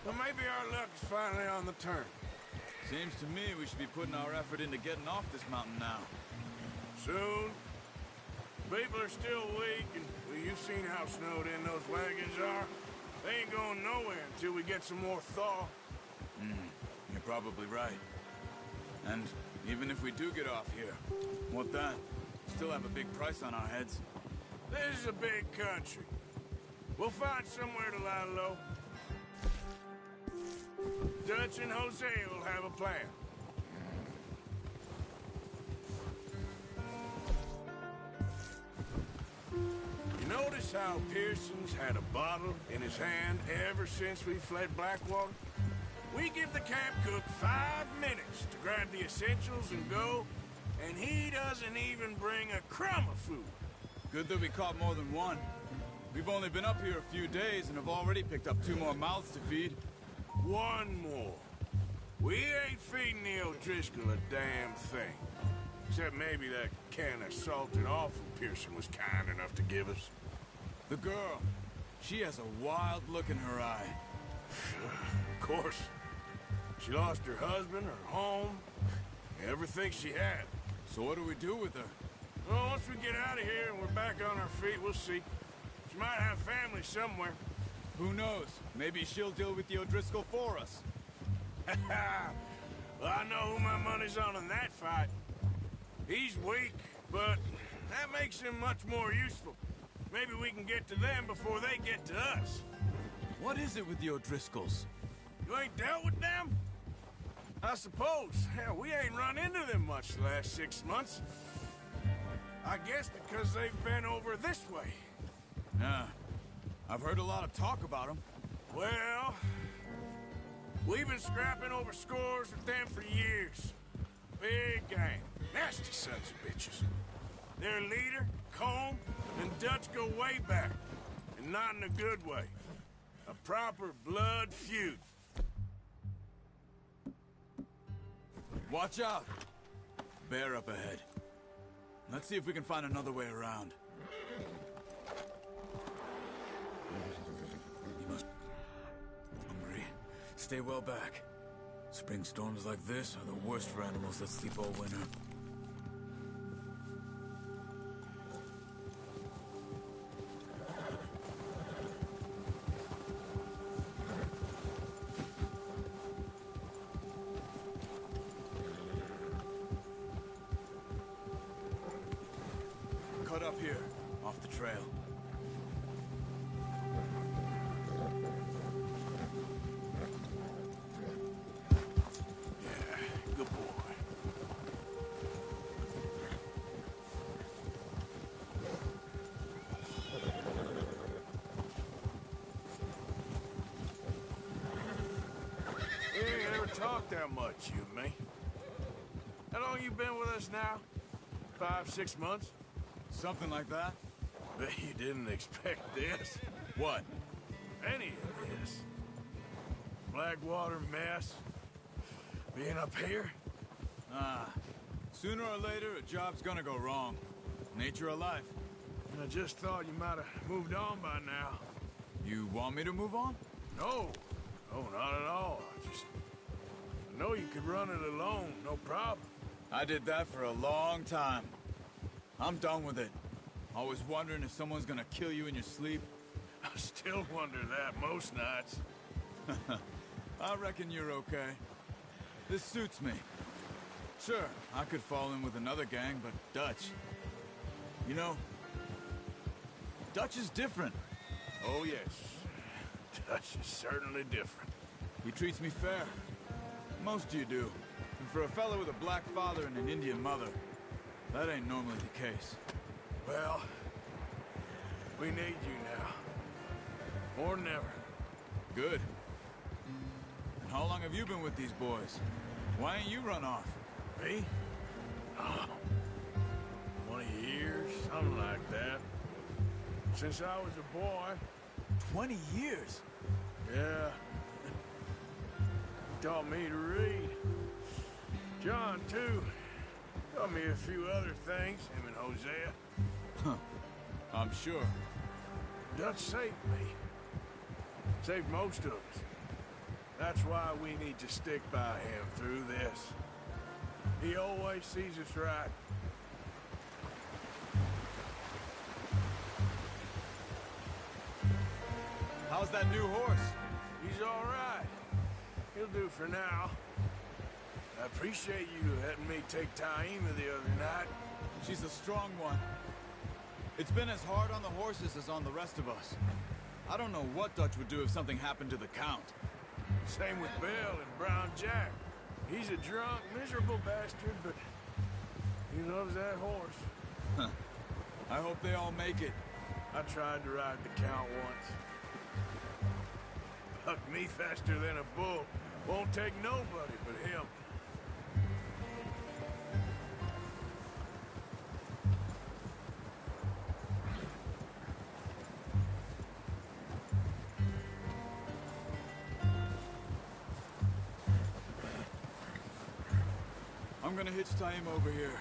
well, maybe our luck is finally on the turn. Seems to me we should be putting our effort into getting off this mountain now. Soon. People are still weak, and well, you've seen how snowed in those wagons are. They ain't going nowhere until we get some more thaw. You're probably right. And even if we do get off here, what then? Still have a big price on our heads. This is a big country. We'll find somewhere to lie low. Dutch and Jose will have a plan. You notice how Pearson's had a bottle in his hand ever since we fled Blackwater? We give the camp cook 5 minutes to grab the essentials and go, and he doesn't even bring a crumb of food. Good that we caught more than one. We've only been up here a few days and have already picked up 2 more mouths to feed. One more. We ain't feeding the O'Driscoll a damn thing. Except maybe that can of salted offal Pearson was kind enough to give us. The girl. She has a wild look in her eye. Of course. She lost her husband, her home, everything she had. So what do we do with her? Well, once we get out of here and we're back on our feet, we'll see. She might have family somewhere. Who knows? Maybe she'll deal with the O'Driscoll for us. Well, I know who my money's on in that fight. He's weak, but that makes him much more useful. Maybe we can get to them before they get to us. What is it with the O'Driscolls? You ain't dealt with them? I suppose. Hell, we ain't run into them much the last 6 months. I guess because they've been over this way. Yeah. I've heard a lot of talk about them. Well, we've been scrapping over scores with them for years. Big gang. Nasty sons of bitches. Their leader, Combe, and Dutch go way back. And not in a good way. A proper blood feud. Watch out! Bear up ahead. Let's see if we can find another way around. You must be hungry. Stay well back. Spring storms like this are the worst for animals that sleep all winter. Cut up here, off the trail. Yeah, good boy. We ain't ever talked that much, you and me. How long you been with us now? 5, 6 months? Something like that? Bet you didn't expect this. What? Any of this. Blackwater mess. Being up here? Sooner or later, a job's gonna go wrong. Nature of life. I just thought you might have moved on by now. You want me to move on? No. No, not at all. I know you could run it alone, no problem. I did that for a long time. I'm done with it. Always wondering if someone's gonna kill you in your sleep. I still wonder that most nights. I reckon you're okay. This suits me. Sure, I could fall in with another gang, but Dutch... You know, Dutch is different. Oh, yes. Dutch is certainly different. He treats me fair. Most of you do. And for a fellow with a black father and an Indian mother, that ain't normally the case. Well, we need you now. More than ever. Good. And how long have you been with these boys? Why ain't you run off? Me? Oh, 20 years, something like that. Since I was a boy. 20 years? Yeah. He taught me to read. John, too. Taught me a few other things, him and Hosea. Huh. I'm sure. Dutch saved me. Saved most of us. That's why we need to stick by him through this. He always sees us right. How's that new horse? He's all right. He'll do for now. I appreciate you letting me take Taima the other night. She's a strong one. It's been as hard on the horses as on the rest of us. I don't know what Dutch would do if something happened to the Count. Same with Bill and Brown Jack. He's a drunk, miserable bastard, but he loves that horse. Huh. I hope they all make it. I tried to ride the Count once. Bucked me faster than a bull. Won't take nobody but him. I'm gonna hitch Taima over here.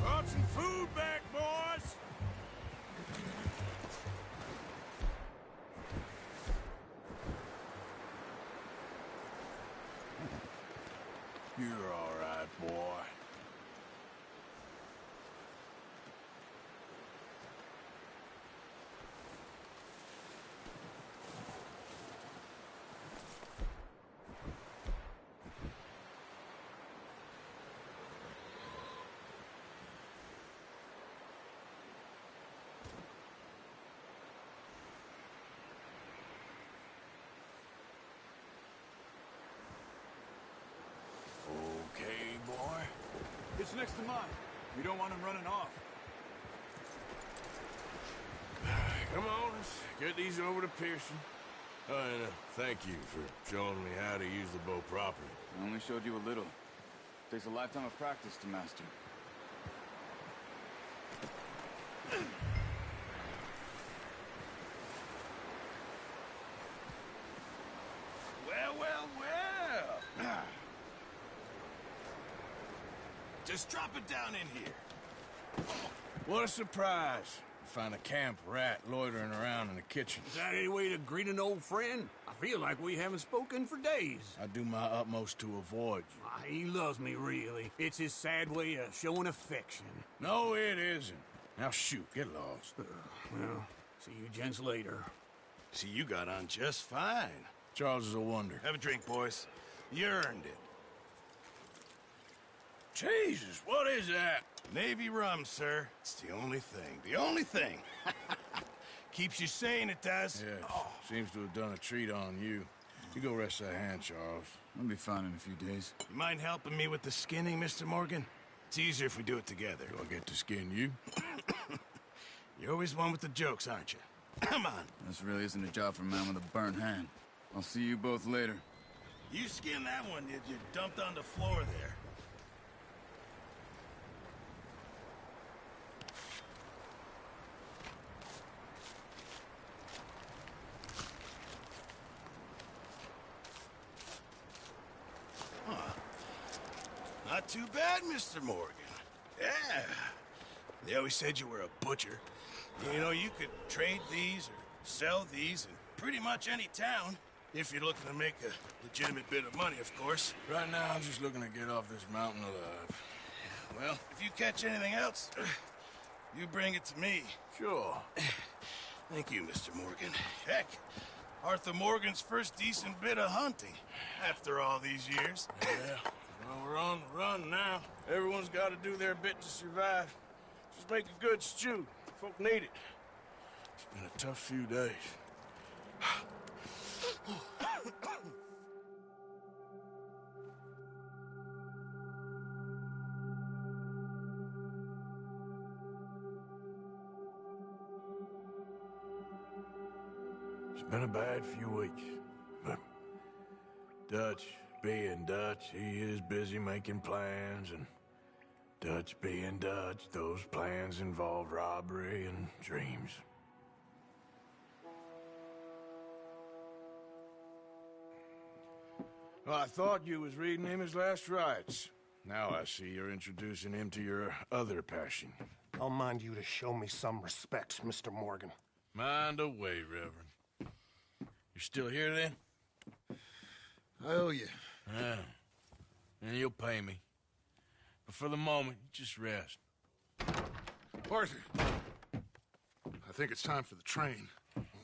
Brought some food back, boys! You're all right, boy. Okay, boy. It's next to mine. We don't want him running off. Come on, let's get these over to Pearson. Oh, and thank you for showing me how to use the bow properly. I only showed you a little. Takes a lifetime of practice to master. Well, well, well. Just drop it down in here. What a surprise. Find a camp rat loitering around in the kitchen. Is that any way to greet an old friend? I feel like we haven't spoken for days. I do my utmost to avoid you. He loves me, really. It's his sad way of showing affection. No, it isn't. Now shoot, get lost. Well, see you gents later. See, you got on just fine. Charles is a wonder. Have a drink, boys. You earned it. Jesus, what is that? Navy rum, sir. It's the only thing. The only thing. Keeps you sane, it does. Yeah, seems to have done a treat on you. You go rest that hand, Charles. I'll be fine in a few days. You mind helping me with the skinning, Mr. Morgan? It's easier if we do it together. Do I get to skin you? You're always one with the jokes, aren't you? Come on. This really isn't a job for a man with a burnt hand. I'll see you both later. You skinned that one you dumped on the floor there. Not too bad, Mr. Morgan. Yeah. They always said you were a butcher. You know, you could trade these or sell these in pretty much any town. If you're looking to make a legitimate bit of money, of course. Right now, I'm just looking to get off this mountain alive. Well, if you catch anything else, you bring it to me. Sure. Thank you, Mr. Morgan. Heck, Arthur Morgan's first decent bit of hunting after all these years. Yeah. Well, we're on the run now. Everyone's got to do their bit to survive. Just make a good stew. Folk need it. It's been a tough few days. Been a bad few weeks, but Dutch being Dutch, he is busy making plans, and Dutch being Dutch, those plans involve robbery and dreams. Well, I thought you was reading him his last rites. Now I see you're introducing him to your other passion. I'll mind you to show me some respect, Mr. Morgan. Mind away, Reverend. You're still here, then? I owe you. Yeah. And you'll pay me. But for the moment, just rest. Arthur, I think it's time for the train.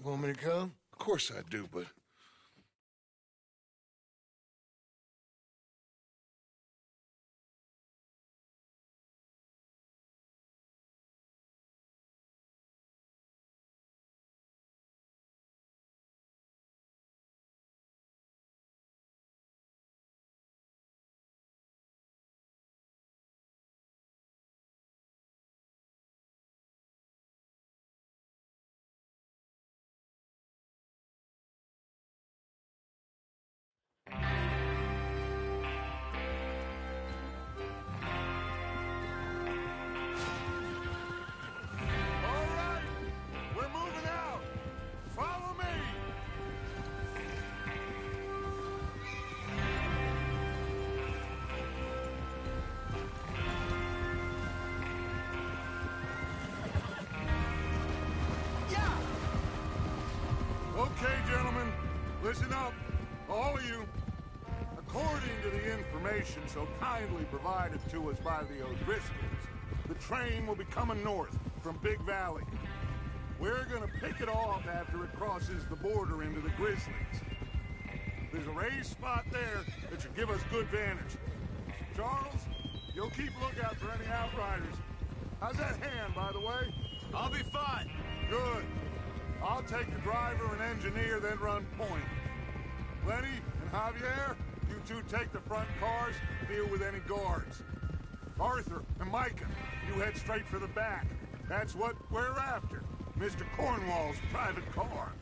Want me to come? Of course I do, but... Okay, gentlemen, listen up, all of you. According to the information so kindly provided to us by the O'Driscolls, the train will be coming north from Big Valley. We're gonna pick it off after it crosses the border into the Grizzlies. There's a raised spot there that should give us good vantage. Charles, you'll keep lookout for any outriders. How's that hand, by the way? I'll be fine. Good. I'll take the driver and engineer, then run point. Lenny and Javier, you two take the front cars, deal with any guards. Arthur and Micah, you head straight for the back. That's what we're after. Mr. Cornwall's private car.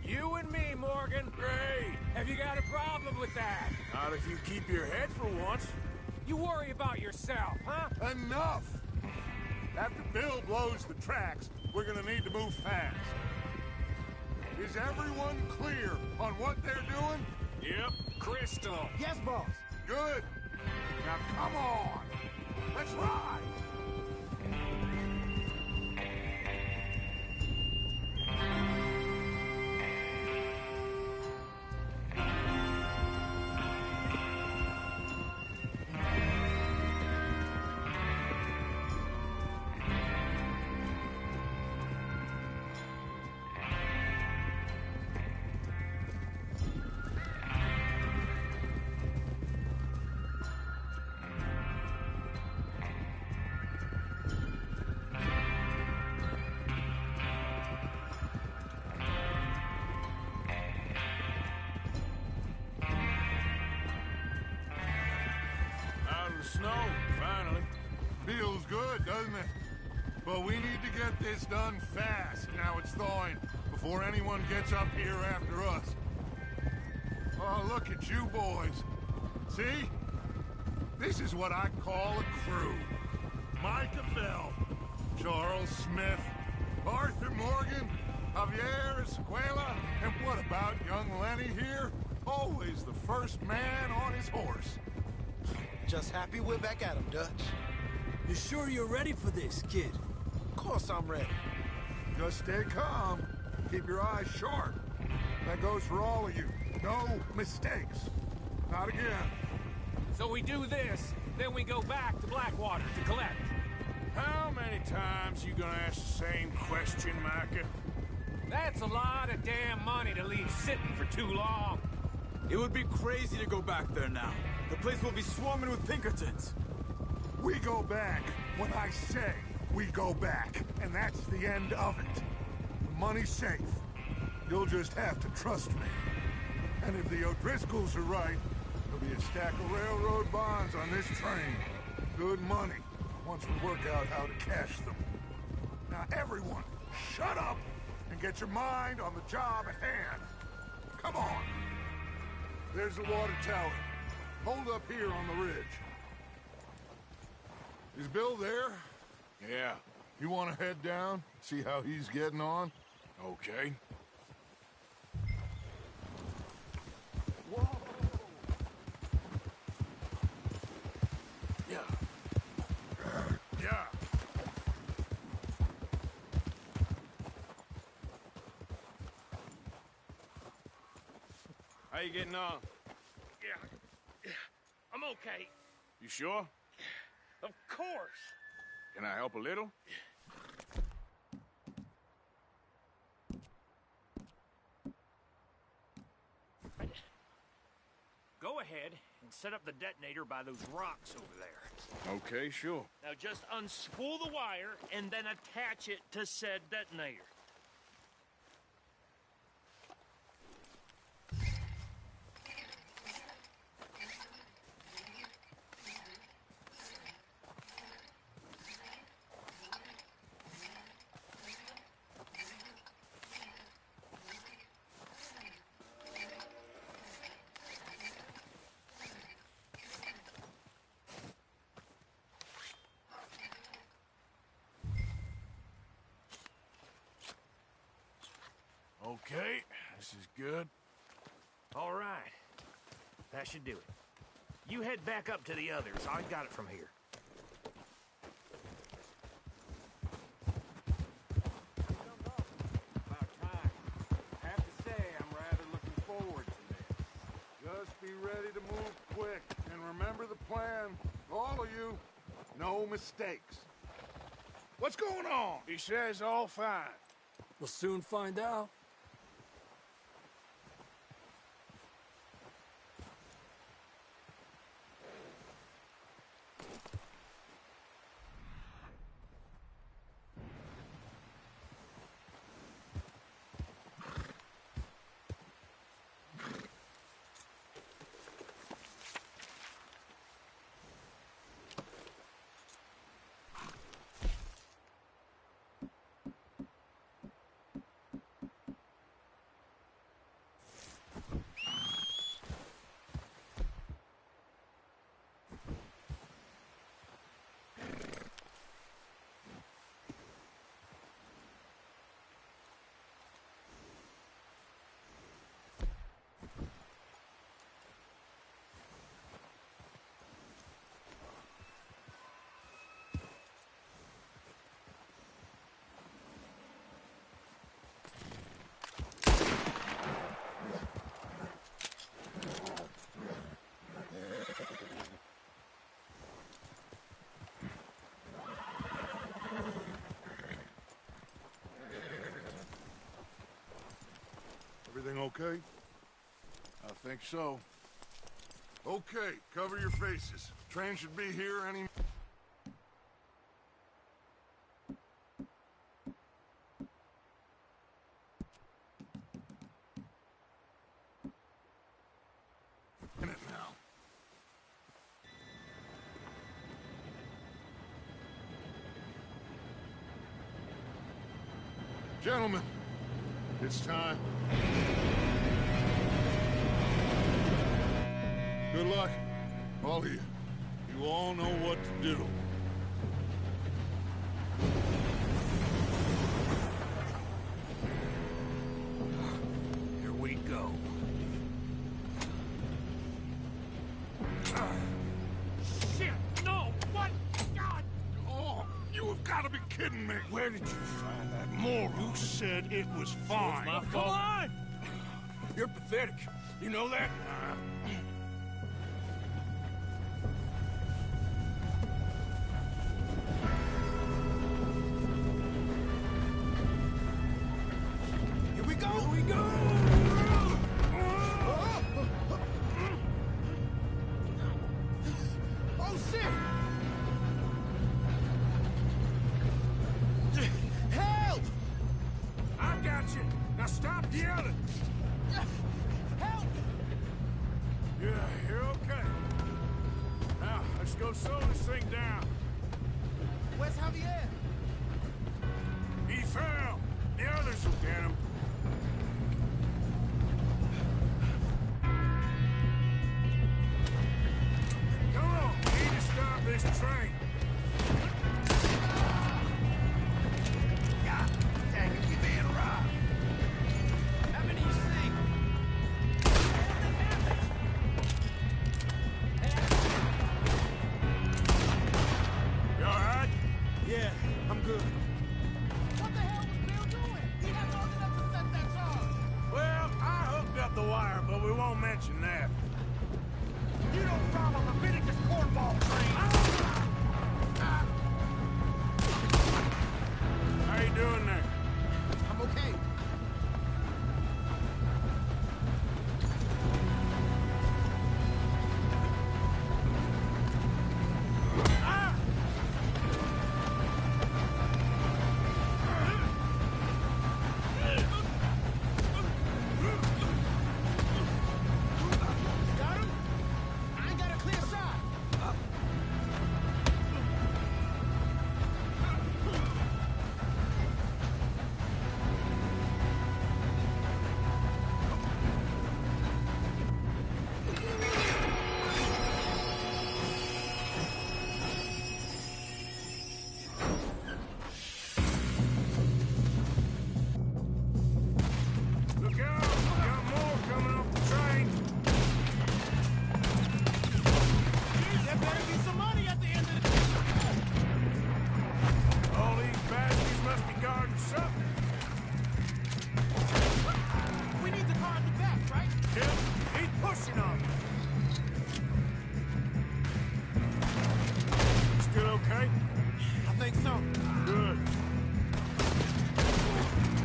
You and me, Morgan. Great. Have you got a problem with that? Not if you keep your head for once. You worry about yourself, huh? Enough! After Bill blows the tracks, we're gonna need to move fast. Is everyone clear on what they're doing? Yep, crystal. Yes, boss. Good. Now come on. Let's ride. Snow, finally. Feels good, doesn't it? But we need to get this done fast, now it's thawing, before anyone gets up here after us. Oh, look at you boys. See? This is what I call a crew. Micah Bell, Charles Smith, Arthur Morgan, Javier Escuela, and what about young Lenny here? Always the first man on his horse. Just happy we're back at him, Dutch. You sure you're ready for this, kid? Of course I'm ready. Just stay calm. Keep your eyes sharp. That goes for all of you. No mistakes. Not again. So we do this, then we go back to Blackwater to collect. How many times you gonna ask the same question, Micah? That's a lot of damn money to leave sitting for too long. It would be crazy to go back there now. The place will be swarming with Pinkertons. We go back when I say we go back, and that's the end of it. The money's safe. You'll just have to trust me. And if the O'Driscolls are right, there'll be a stack of railroad bonds on this train. Good money, once we work out how to cash them. Now everyone, shut up and get your mind on the job at hand. Come on. There's the water tower. Hold up here on the ridge. Is Bill there? Yeah. You want to head down, see how he's getting on? Okay. Whoa! Yeah. Yeah. How you getting on? Yeah. I'm okay. You sure? Of course. Can I help a little? Go ahead and set up the detonator by those rocks over there. Okay, sure. Now just unspool the wire and then attach it to said detonator. Okay, this is good. All right. That should do it. You head back up to the others. I got it from here. About time. I have to say, I'm rather looking forward to this. Just be ready to move quick, and remember the plan. All of you, no mistakes. What's going on? He says all fine. We'll soon find out. Everything okay? I think so. Okay, cover your faces. Train should be here any... minute now. Gentlemen, it's time. Good luck, all of you. You all know what to do. Here we go. Shit! No! What? God! Oh, you have got to be kidding me. Where did you find that moron? You said it was fine. My fault. Come on! You're pathetic. You know that? Here we go! Here we go! Oh, shit! Help! I got you. Now stop yelling. Help! Yeah, you're okay. Now, let's go slow this thing down. Where's Javier? He fell. The others will get him. Come on, we need to stop this train. God dang it, we being robbed. How many you see? You all right? Yeah, I'm good. What the hell was Bill doing? He had long enough to set that charge. Well, I hooked up the wire, but we won't mention that. You don't rob a Leviticus cornball train. How you doing there? I'm okay. Got him? I ain't got a clear shot. Look out! We got more coming off the train. There better be some money at the end of the... All these bastards must be guarding something. We need the car in the back, right? Yep, he's pushing on me. Still okay? I think so. Good.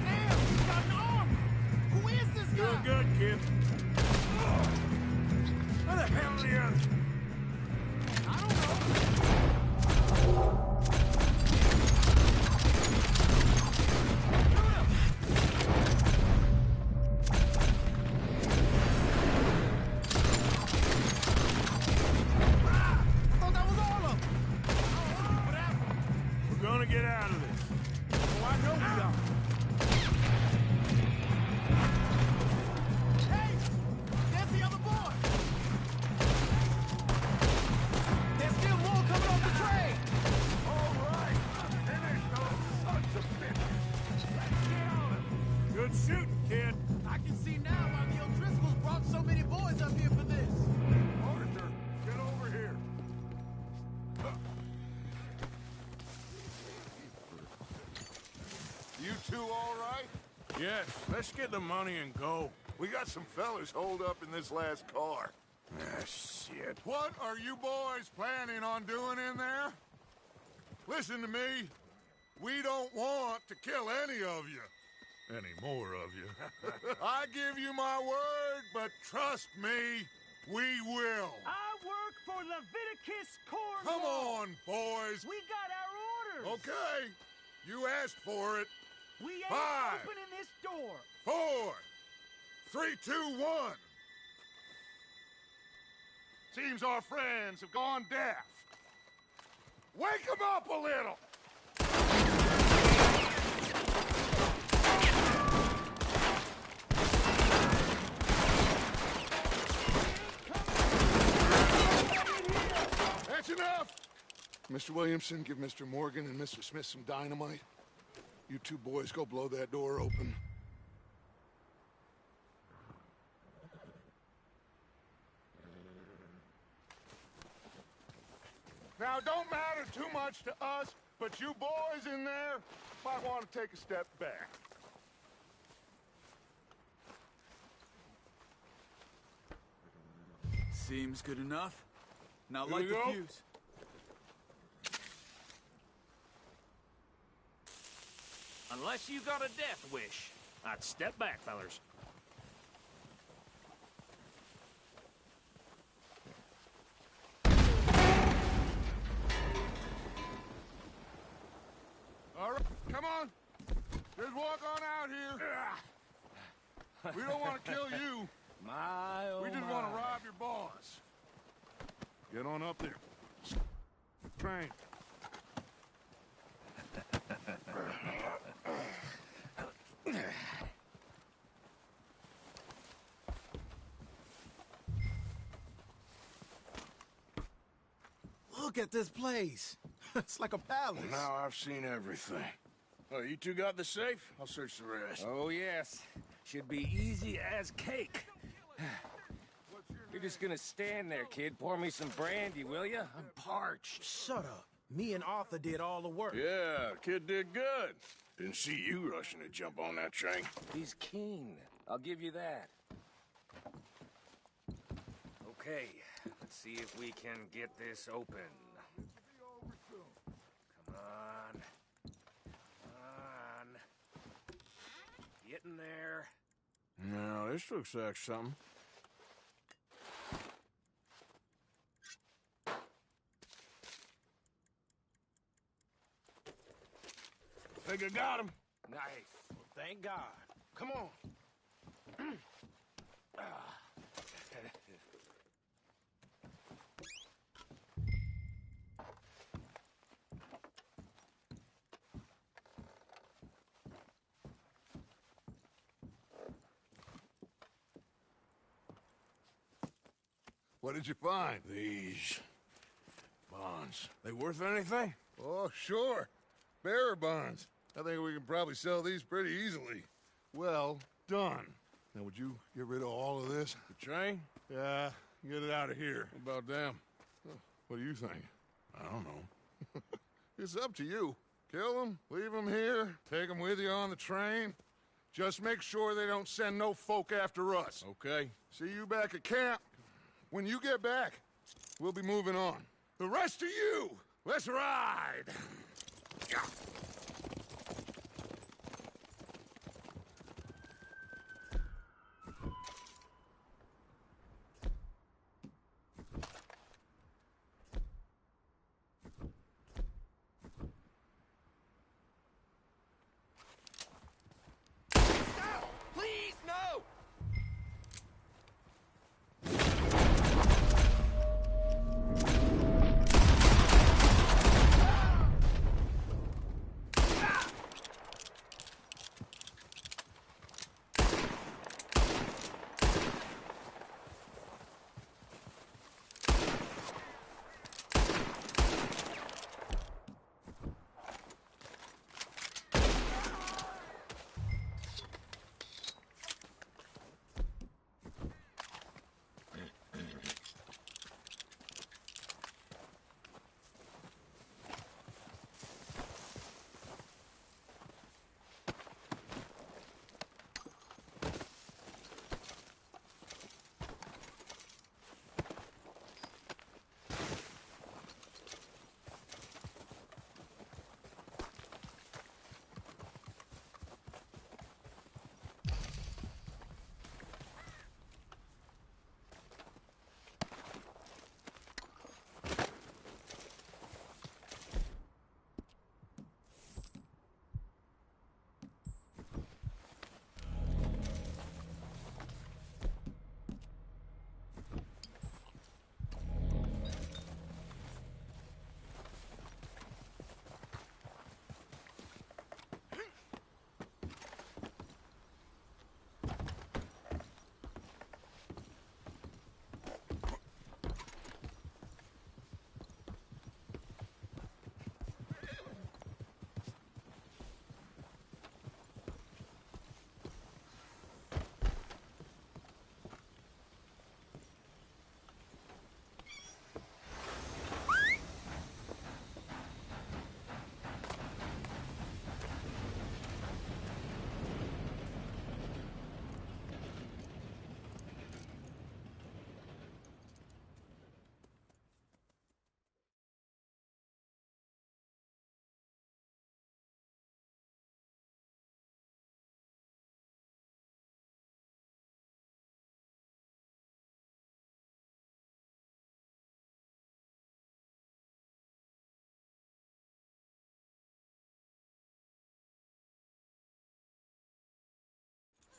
Damn, he's got an arm. Who is this guy? Doing good, kid. Where the hell are the others? I don't know. I thought that was all of them. What happened? We're gonna get out of this. Oh, I know we are. Hey! There's the other boy! There's still more coming off the train! All right. Finish those sons of bitches. Let's get on it. Good shooting, kid. I can see now why the O'Driscolls brought so many boys up here for this. Arthur, get over here. You two all right? Yes, let's get the money and go. We got some fellas holed up in this last car. Ah, shit. What are you boys planning on doing in there? Listen to me. We don't want to kill any of you. Any more of you. I give you my word, but trust me, we will. I work for Leviticus Cornwall. Come on, boys. We got our orders. Okay. You asked for it. We ain't 5, opening this door. 4, 3, 2, 1. Seems our friends have gone deaf. Wake them up a little. That's enough. Mr. Williamson, give Mr. Morgan and Mr. Smith some dynamite. You two boys go blow that door open. Now, it don't matter too much to us, but you boys in there might want to take a step back. Seems good enough. Now Here light we the go. fuse. Unless you got a death wish, I'd step back, fellers. All right, come on. Just walk on out here. We don't want to kill you. My, oh We just want to rob your boss. Get on up there. Train. Look at this place. It's like a palace. Well, now I've seen everything. Oh, you two got the safe? I'll search the rest. Oh, yes. Should be easy as cake. You're just gonna stand there, kid. Pour me some brandy, will you? I'm parched. Shut up. Me and Arthur did all the work. Yeah, the kid did good. Didn't see you rushing to jump on that train. He's keen. I'll give you that. Okay, let's see if we can get this open. Come on. Come on. Get in there. Now, this looks like something. Think I got him. Nice. Well, thank God. Come on. What did you find? These bonds. They worth anything? Oh, sure. Bearer bonds. I think we can probably sell these pretty easily. Well done. Now, would you get rid of all of this? The train? Yeah, get it out of here. What about them? What do you think? I don't know. It's up to you. Kill them, leave them here, take them with you on the train. Just make sure they don't send no folk after us. Okay. See you back at camp. When you get back, we'll be moving on. The rest of you, let's ride! Please, no!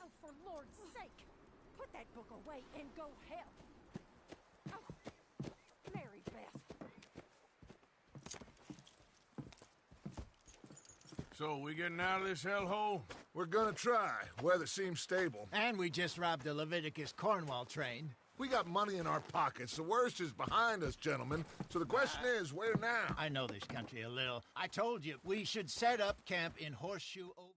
Oh, for Lord's sake! Put that book away and go help! Oh, Mary Beth. So, we getting out of this hellhole? We're gonna try. Weather seems stable. And we just robbed the Leviticus Cornwall train. We got money in our pockets. The worst is behind us, gentlemen. So the question is, where now? I know this country a little. I told you, we should set up camp in Horseshoe Oak.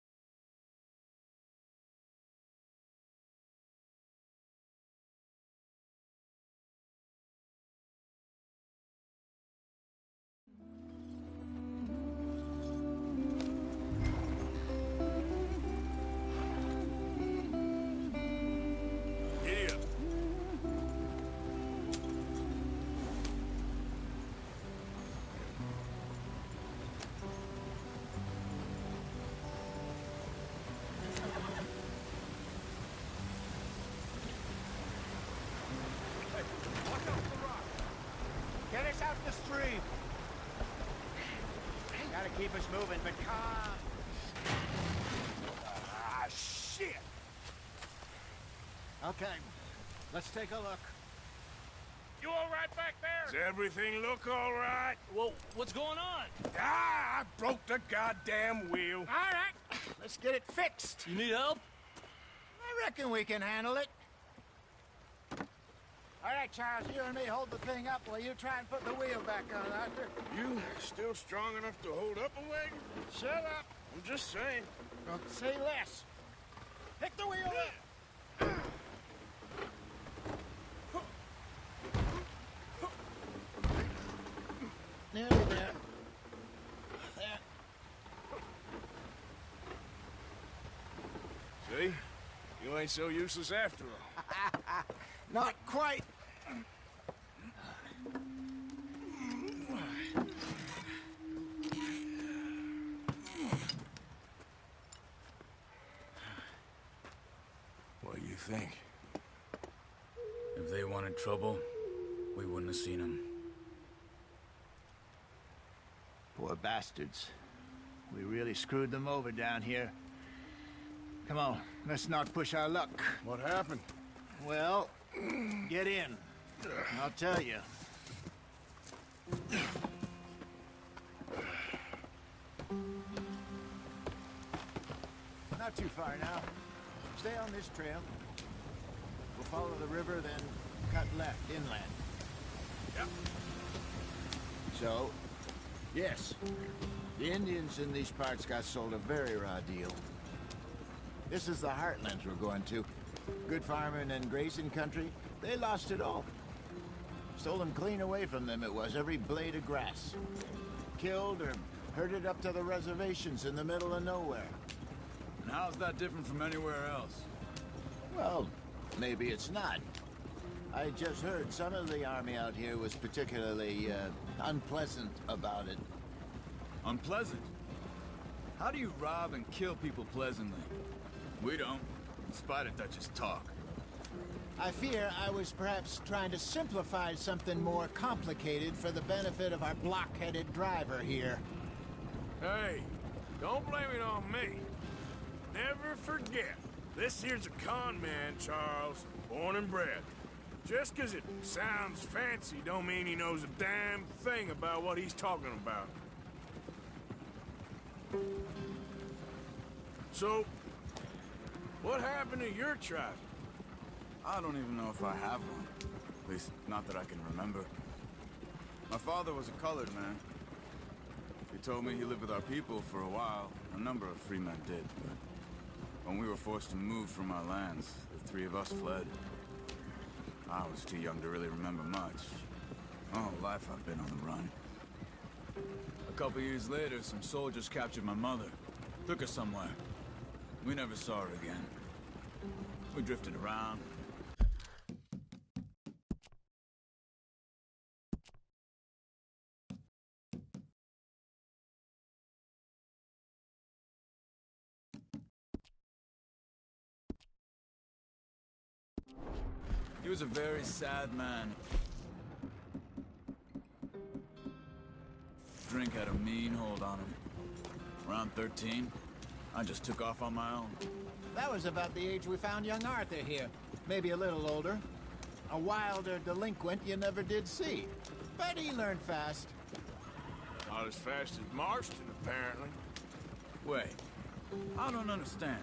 Get us out the stream. Gotta keep us moving, but calm. Ah, shit! Okay, let's take a look. You all right back there? Does everything look all right? Well, what's going on? Ah, I broke the goddamn wheel. All right, let's get it fixed. You need help? I reckon we can handle it. All right, Charles, you and me hold the thing up while you try and put the wheel back on, Arthur. You still strong enough to hold up a wagon? Shut up. I'm just saying. Don't say less. Pick the wheel up. Nearly there. There. See? You ain't so useless after all. Not quite. What do you think? If they wanted trouble, we wouldn't have seen them. Poor bastards. We really screwed them over down here. Come on, let's not push our luck. What happened? Well, get in. I'll tell you. Not too far now. Stay on this trail. We'll follow the river, then cut left inland. Yep. So, yes, the Indians in these parts got sold a very raw deal. This is the heartlands we're going to. Good farming and grazing country, they lost it all. Stolen clean away from them it was, every blade of grass. Killed or herded up to the reservations in the middle of nowhere. And how's that different from anywhere else? Well, maybe it's not. I just heard some of the army out here was particularly, unpleasant about it. Unpleasant? How do you rob and kill people pleasantly? We don't, in spite of Dutch's talk. I fear I was perhaps trying to simplify something more complicated for the benefit of our block-headed driver here. Hey, don't blame it on me. Never forget, this here's a con man, Charles, born and bred. Just 'cause it sounds fancy don't mean he knows a damn thing about what he's talking about. So, what happened to your tribe? I don't even know if I have one. At least, not that I can remember. My father was a colored man. He told me he lived with our people for a while. A number of free men did, but when we were forced to move from our lands, the three of us fled. I was too young to really remember much. My whole life I've been on the run. A couple years later, some soldiers captured my mother. Took her somewhere. We never saw her again. We drifted around. He was a very sad man. Drink had a mean hold on him. Around 13, I just took off on my own. That was about the age we found young Arthur here. Maybe a little older. A wilder delinquent you never did see. But he learned fast. Not as fast as Marston, apparently. Wait, I don't understand.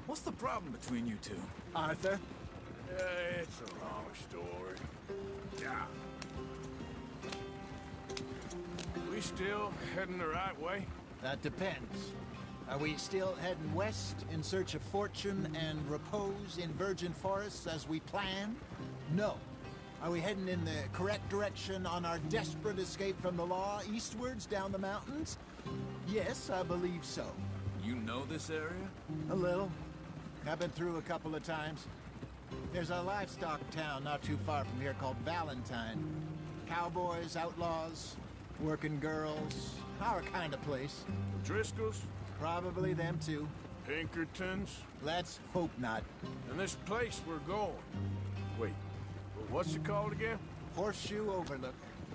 What's the problem between you two? Arthur, It's a long story. Yeah. We still heading the right way? That depends. Are we still heading west in search of fortune and repose in virgin forests as we planned? No. Are we heading in the correct direction on our desperate escape from the law eastwards down the mountains? Yes, I believe so. You know this area? A little. I've been through a couple of times. There's a livestock town not too far from here called Valentine. Cowboys, outlaws, working girls, our kind of place. Driscoll's? Probably them too. Pinkertons? Let's hope not. And this place we're going. Wait, what's it called again? Horseshoe Overlook.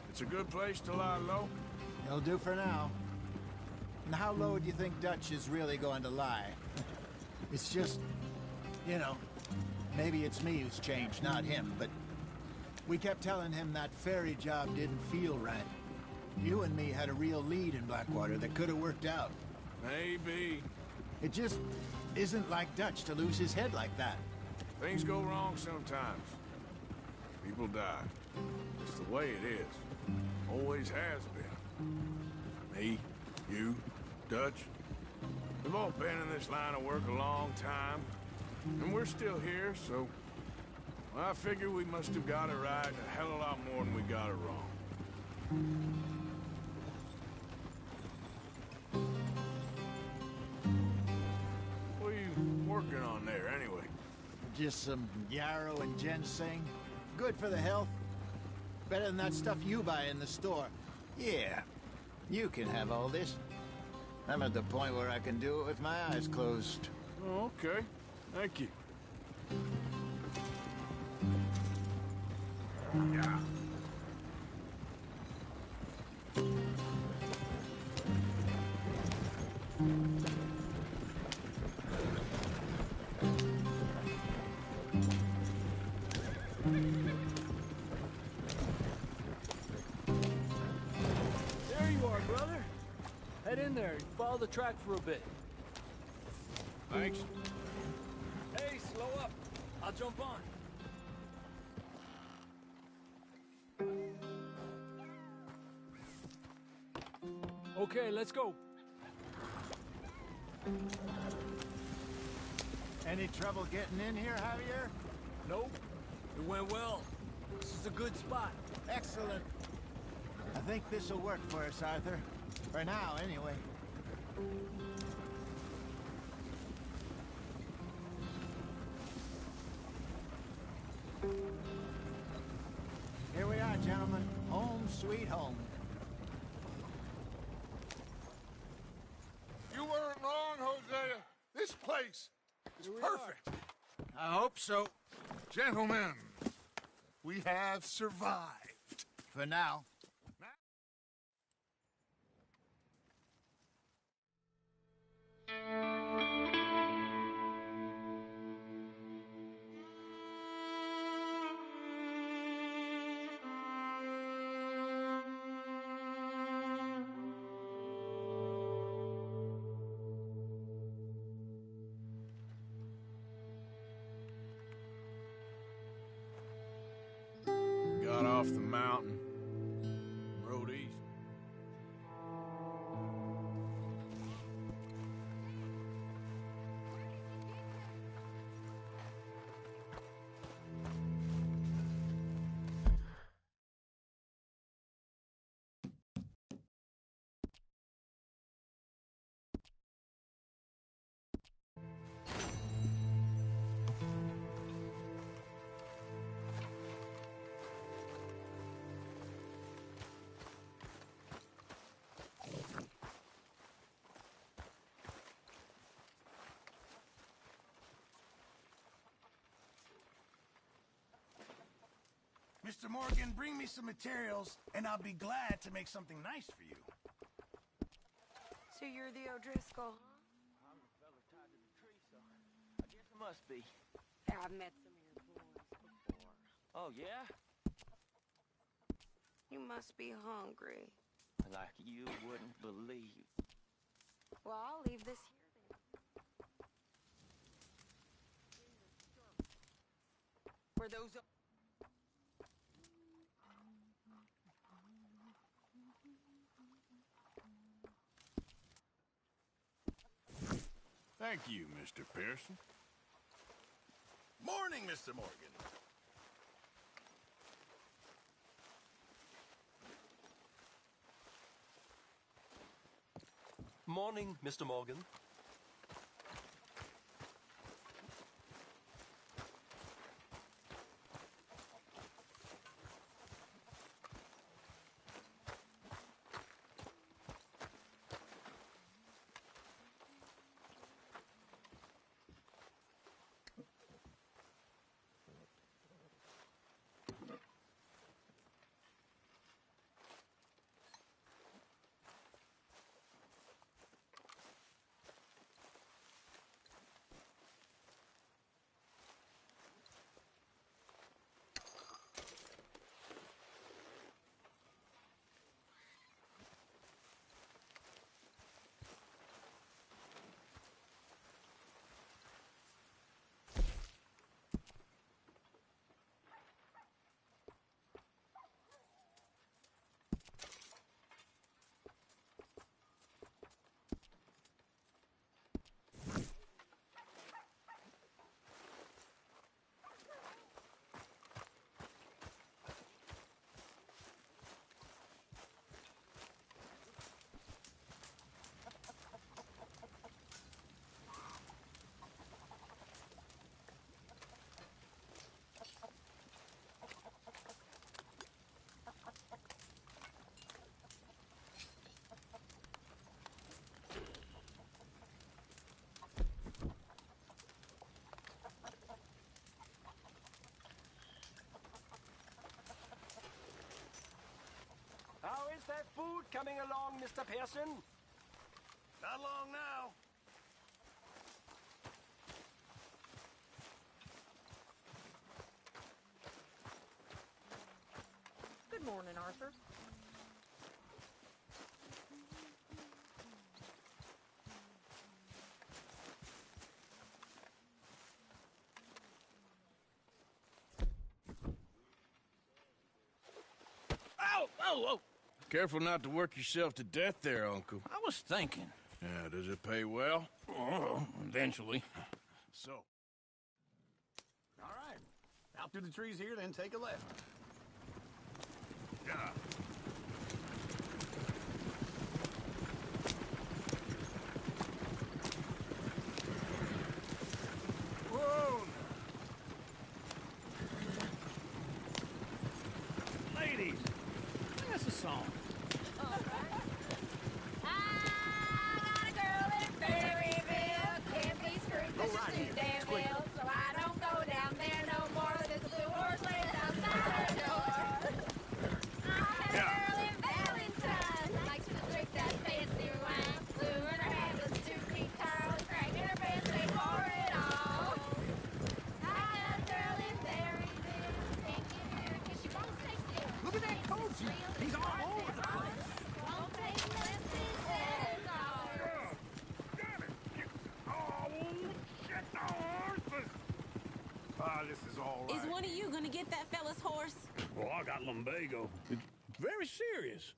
It's a good place to lie low? It'll do for now. And how low do you think Dutch is really going to lie? It's just, you know, maybe it's me who's changed, not him, but we kept telling him that ferry job didn't feel right. You and me had a real lead in Blackwater that could have worked out. Maybe. It just isn't like Dutch to lose his head like that. Things go wrong sometimes. People die. It's the way it is. Always has been. Me, you, Dutch. We've all been in this line of work a long time. And we're still here, so... well, I figure we must have got it right a hell of a lot more than we got it wrong. What are you working on there, anyway? Just some yarrow and ginseng. Good for the health. Better than that stuff you buy in the store. Yeah, you can have all this. I'm at the point where I can do it with my eyes closed. Oh, okay. Thank you. Yeah. There you are, brother. Head in there and follow the track for a bit. Thanks. Hey, slow up. I'll jump on. Okay, let's go. Any trouble getting in here, Javier? Nope. It went well. This is a good spot. Excellent. I think this'll work for us, Arthur. For now, anyway. Here we are, gentlemen. Home sweet home. You weren't wrong, Hosea. This place is perfect. I hope so. Gentlemen, we have survived. For now. Got off the mountain. Rode east. Mr. Morgan, bring me some materials, and I'll be glad to make something nice for you. So you're the O'Driscoll? I'm the fella tied to the tree, so I guess it must be. I've met some of your boys before. Oh, yeah? You must be hungry. Like you wouldn't believe. Well, I'll leave this here then. where those... Thank you, Mr. Pearson. Morning, Mr. Morgan. Morning, Mr. Morgan. How is that food coming along, Mr. Pearson? Not long now. Good morning, Arthur. Ow! Oh, oh! Careful not to work yourself to death there, Uncle. I was thinking. Yeah, does it pay well? Oh, eventually. So. All right. Out through the trees here, then take a left. Yeah. Whoa! Ladies, sing us a song. Go right here. Quick. So I don't go down there no more. There's a blue horse laying outside her door. I had a girl in Valentine. Likes to drink that fancy wine. Blue in her head was 2 feet tall. Crack in her pants, they pour it all. I got a girl in Berryville. Can't get here 'cause she won't stay still. Look at that coach. He's all over the place. Won't pay less than $7. This is all right. Is one of you gonna get that fella's horse? Well, I got lumbago. It's very serious.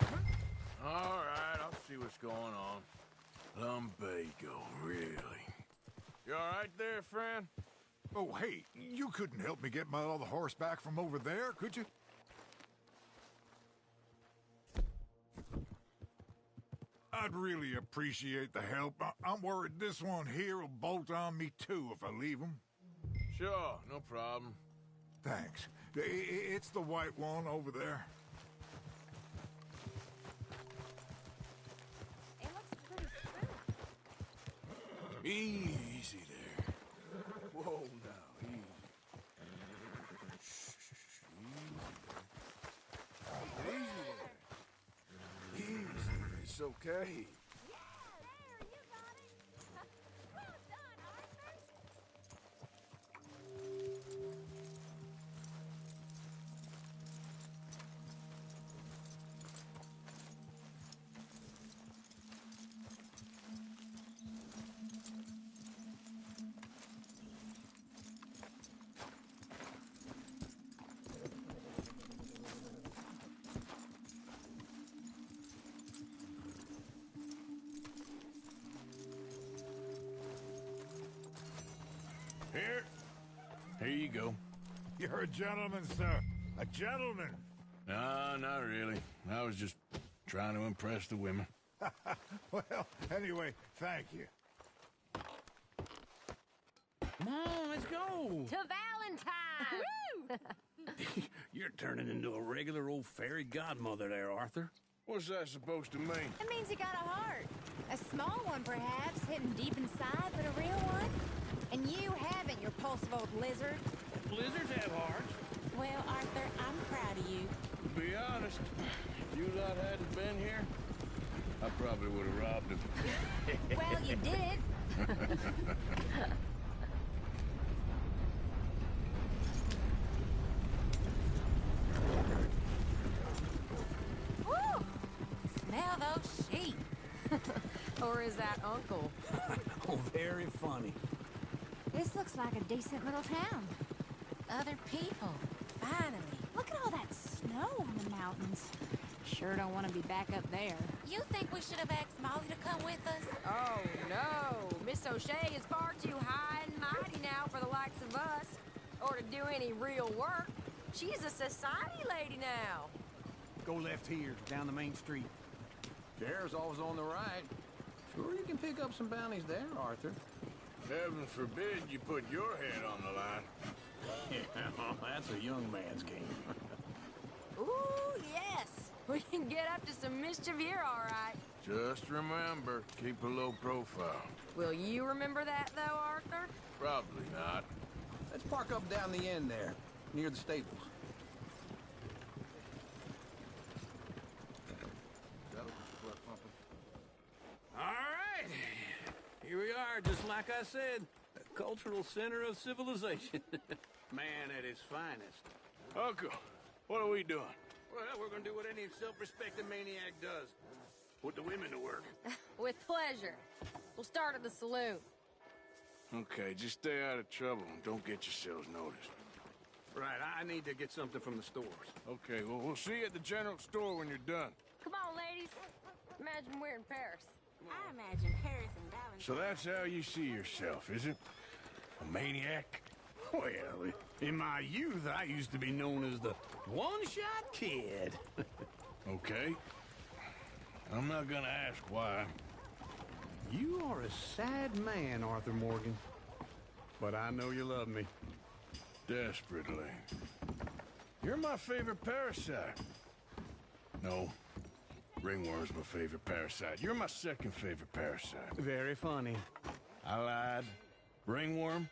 All right, I'll see what's going on. Lumbago, really? You all right there, friend? Oh, hey, you couldn't help me get my other horse back from over there, could you? I'd really appreciate the help. I'm worried this one here will bolt on me too if I leave him. Sure, no problem. Thanks. It's the white one over there. It looks pretty smooth. Easy there. Whoa, now, easy. Easy there. Easy. It's okay. go. You're a gentleman, sir. A gentleman. No, not really. I was just trying to impress the women. Well, anyway, thank you. Come on, let's go. To Valentine! You're turning into a regular old fairy godmother there, Arthur. What's that supposed to mean? It means you got a heart. A small one, perhaps, hidden deep inside, but a real one. And you haven't, you repulsive old lizard. Lizards have hearts. Well, Arthur, I'm proud of you. To be honest, if you lot hadn't been here, I probably would have robbed him. Well, you did it. Woo! Smell those sheep. Or is that Uncle? Oh, very funny. This looks like a decent little town. Other people. Finally. Look at all that snow on the mountains. Sure don't want to be back up there. You think we should have asked Molly to come with us? Oh, no. Miss O'Shea is far too high and mighty now for the likes of us. Or to do any real work. She's a society lady now. Go left here, down the main street. Sheriff's always on the right. Sure you can pick up some bounties there, Arthur. Heaven forbid you put your head on the line. Yeah, that's a young man's game. Ooh, yes. We can get up to some mischief here, all right. Just remember, keep a low profile. Will you remember that, though, Arthur? Probably not. Let's park up down the end there, near the stables. All right. Here we are, just like I said. A cultural center of civilization. Man at his finest. Uncle, what are we doing? Well, we're gonna do what any self-respecting maniac does. Put the women to work. With pleasure. We'll start at the saloon. Okay, just stay out of trouble and don't get yourselves noticed. Right, I need to get something from the stores. Okay, well, we'll see you at the general store when you're done. Come on, ladies. Imagine we're in Paris. I imagine Paris and Valentine. So that's how you see yourself, is it? A maniac? Well, in my youth, I used to be known as the one-shot kid. Okay. I'm not gonna ask why. You are a sad man, Arthur Morgan. But I know you love me. Desperately. You're my favorite parasite. No. Ringworm's my favorite parasite. You're my second favorite parasite. Very funny. I lied. Ringworm,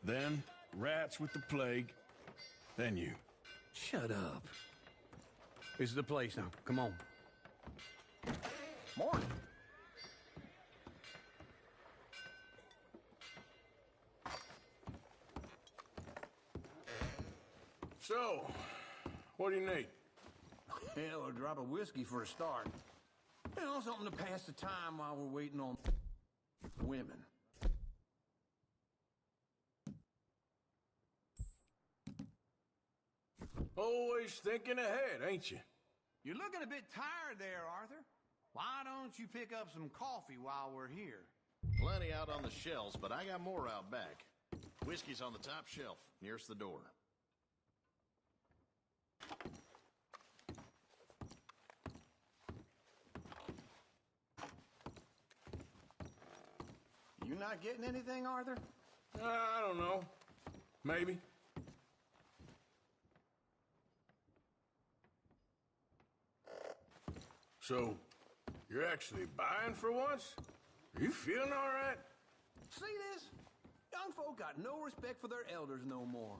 then rats with the plague, then you. Shut up. This is the place now. Come on. Morning. So, what do you need? Hell, a drop of whiskey for a start. You know, something to pass the time while we're waiting on women. Always thinking ahead, ain't you? You're looking a bit tired there, Arthur. Why don't you pick up some coffee while we're here? Plenty out on the shelves, but I got more out back. Whiskey's on the top shelf, nearest the door. You not getting anything, Arthur? I don't know. Maybe. So, you're actually buying for once? Are you feeling all right? See this? Young folk got no respect for their elders no more.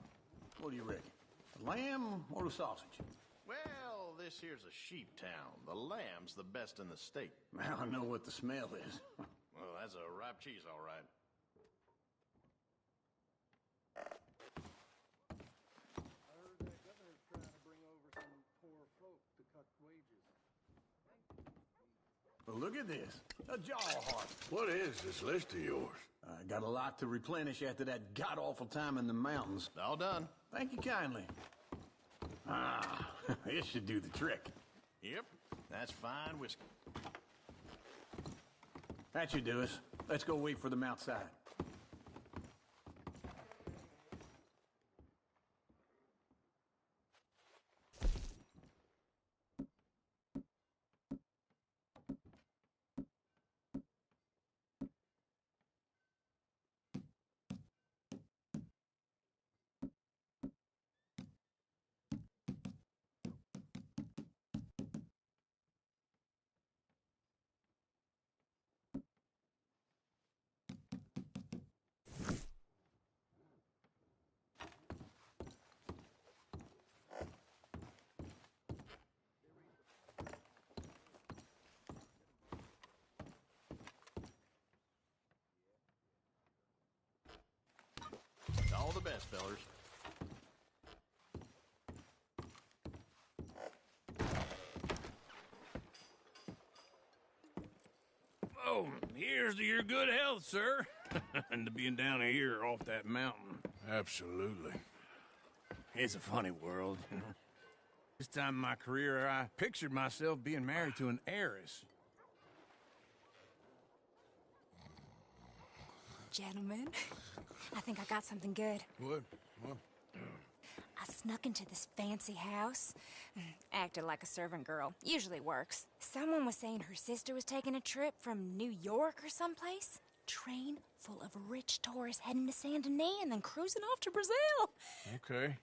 What do you reckon? The lamb or the sausage? Well, this here's a sheep town. The lamb's the best in the state. Now I know what the smell is. Well, that's a ripe cheese, all right. Well, look at this. A jaw heart. What is this list of yours? I got a lot to replenish after that god-awful time in the mountains. All done. Thank you kindly. Ah, this should do the trick. Yep, that's fine whiskey. That should do us. Let's go wait for them outside. best, fellers. Oh, here's to your good health, sir. And to being down here off that mountain. Absolutely. It's a funny world, you know. This time in my career, I pictured myself being married to an heiress. Gentlemen, I think I got something good. What? I snuck into this fancy house, acted like a servant girl. Usually works. Someone was saying her sister was taking a trip from New York or someplace. Train full of rich tourists heading to Saint Denis and then cruising off to Brazil. Okay.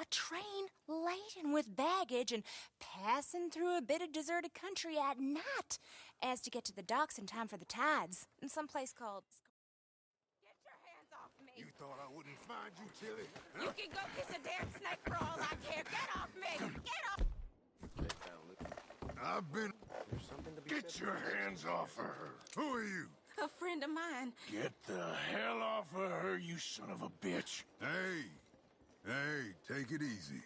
A train laden with baggage and passing through a bit of deserted country at night as to get to the docks in time for the tides in some place called... Get your hands off me! You thought I wouldn't find you, Tilly? You can go kiss a damn snake for all I care. Get off me! Get off! I've been... Get your hands off of her. Who are you? A friend of mine. Get the hell off of her, you son of a bitch. Hey, take it easy.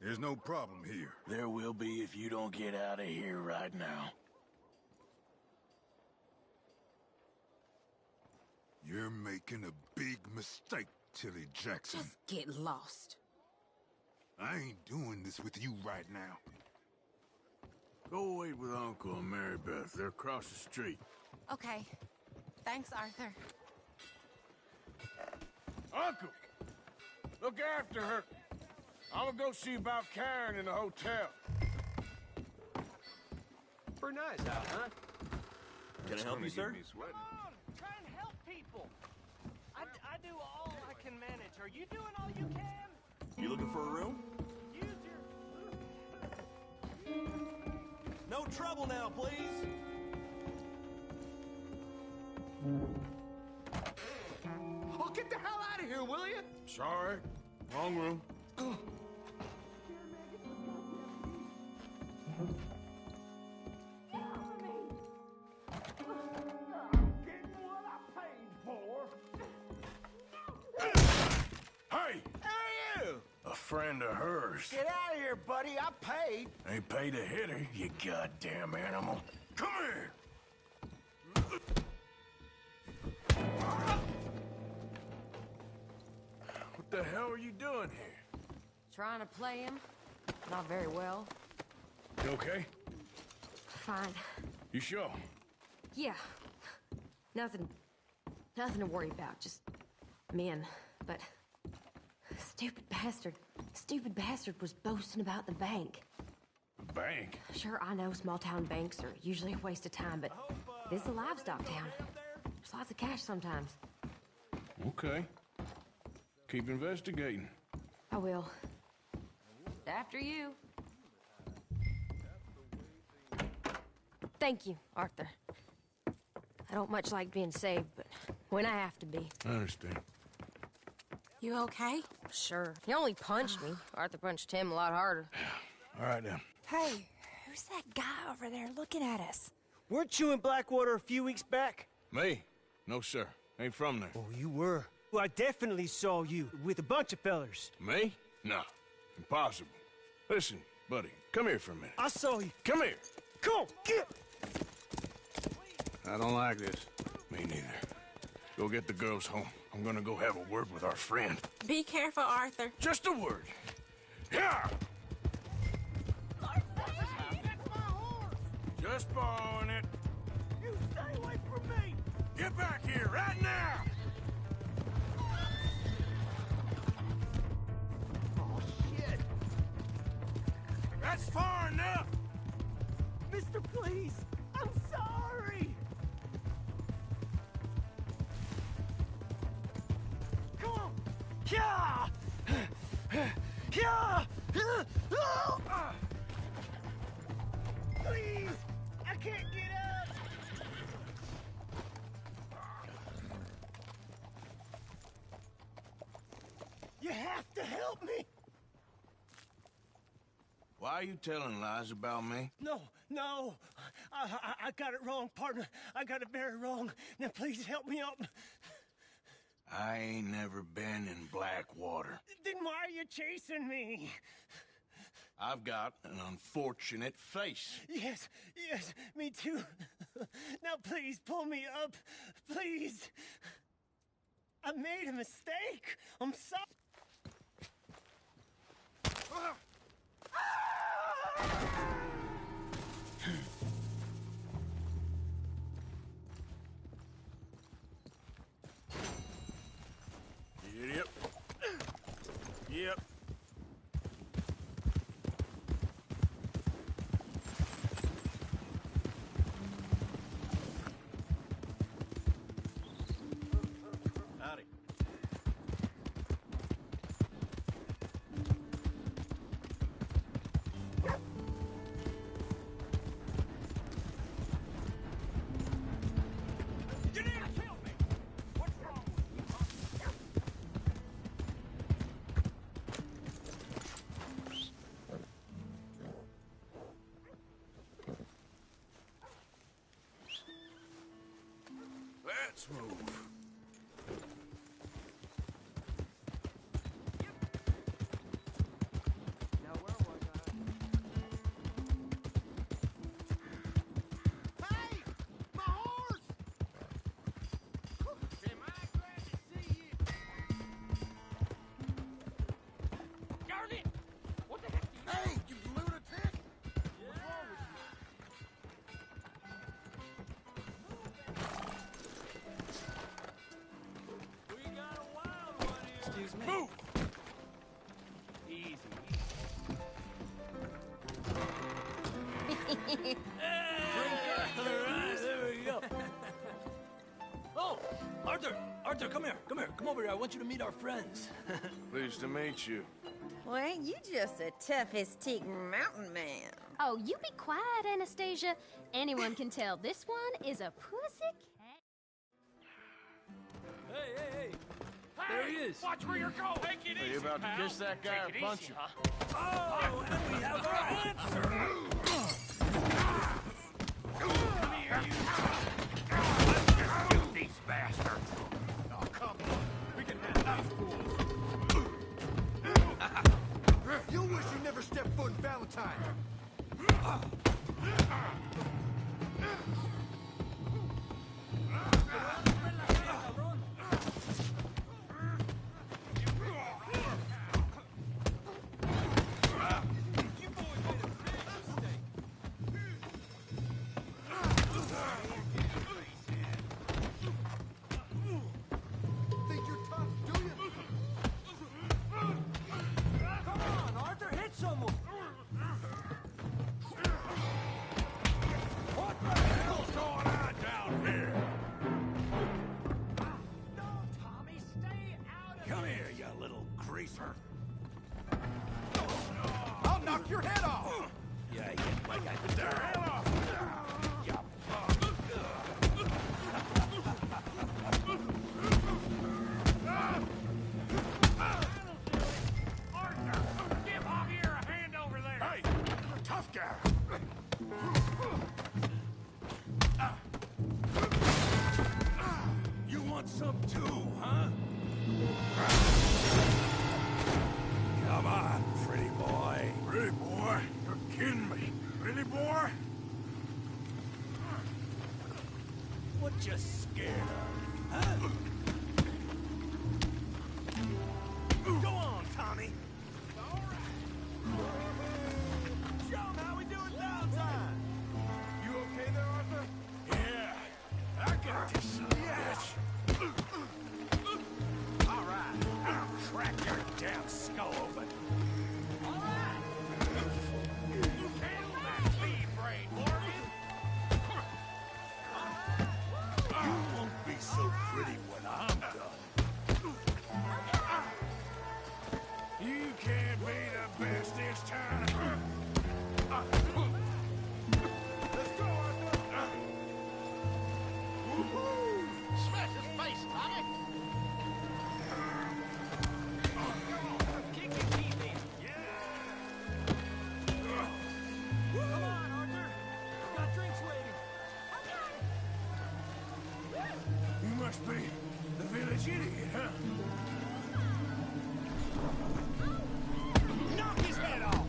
There's no problem here. There will be if you don't get out of here right now. You're making a big mistake, Tilly Jackson. Just get lost. I ain't doing this with you right now. Go wait with Uncle and Mary Beth. They're across the street. Okay. Thanks, Arthur. Uncle! Look after her. I'm gonna go see about Karen in the hotel. Pretty nice out, huh? Can I help you, sir? Come on, try and help people. I do all I can manage. Are you doing all you can? You looking for a room? Use your... No trouble now, please. Oh, get the hell out of here, will you? Sorry. Wrong room. Hey! Who are you? A friend of hers. Get out of here, buddy. I paid. Ain't paid to hit her, you goddamn animal. Come here! What the hell are you doing here? Trying to play him. Not very well. You okay? Fine. You sure? Yeah. Nothing to worry about. Just men. But stupid bastard was boasting about the bank. Bank? Sure, I know small town banks are usually a waste of time, but this is a livestock town. There's lots of cash sometimes. Okay. Keep investigating. I will. After you. Thank you, Arthur. I don't much like being saved, but when I have to be. I understand. You okay? Sure. He only punched me. Arthur punched him a lot harder. All right, then. Hey, who's that guy over there looking at us? Weren't you in Blackwater a few weeks back? Me? No, sir. Ain't from there. Oh, you were. Well, I definitely saw you with a bunch of fellers. Me? No. Impossible. Listen, buddy, come here for a minute. I saw you. Come here. Come on, get! I don't like this. Me neither. Go get the girls home. I'm gonna go have a word with our friend. Be careful, Arthur. Just a word. Yeah! Just borrowing it. You stay away from me! Get back here right now! Oh, shit! That's far enough! Mister, please! I'm sorry! Come on! Yeah! Yeah! Please! I can't get up! You have to help me! Why are you telling lies about me? No. I got it wrong, partner. I got it very wrong. Now please help me out. I ain't never been in Blackwater. Then why are you chasing me? I've got an unfortunate face. Yes, me too. Now please pull me up, please. I made a mistake. I'm sorry. Yep. Yep. Howdy. You need to kill me. What's wrong with you? Let's move. Hey! My horse! Am I glad to see you? Darn it! What the heck do you Hey, you lunatic! What's wrong with We got a wild one here. Excuse me. Move! Easy. All right, there we go. Oh, Arthur, come here. Come over here. I want you to meet our friends. Pleased to meet you. Well, ain't you just a tough-as-teak mountain man? Oh, you be quiet, Anastasia. Anyone can tell this one is a pussy cat. Hey. There he is. Watch where you're going. Take it Are easy, you about to pal. kiss that guy Take it or punch easy, him? huh? Oh, and we have our answer. Come here, you. Shoot these bastards. Oh, come on. We can handle these fools. You wish you never stepped foot in Valentine. Think you're tough, do you? Come on, Arthur, hit someone. What the hell's going on down here? No, Tommy, stay out of Come here, you little greaser. I'll knock your head off! Yeah, you like I did. Hell off! Arthur, give Javier a hand over there. Hey, tough guy. You want some too, huh? Come on, pretty boy. Pretty boy? You're kidding me. Pretty boy? What you scared of, huh? Go on, Tommy. All right. Show 'em how we do it Valentine. You okay there, Arthur? Yeah, I got this bitch. All right. I'll crack your damn skull open. All right. Handle that speed brain, Morgan. You won't be so pretty when I'm done. You idiot, huh? Knock his head off!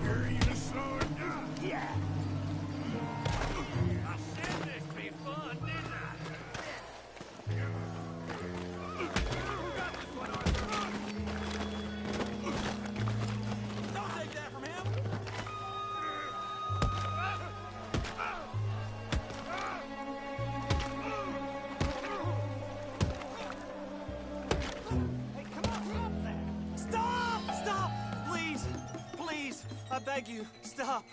You're you slow it down. Yeah. I said this be fun, didn't I? Who got this one, Arthur? Don't take that from him! Hey, come on, stop that! Stop! Stop! Please! Please! I beg you, stop.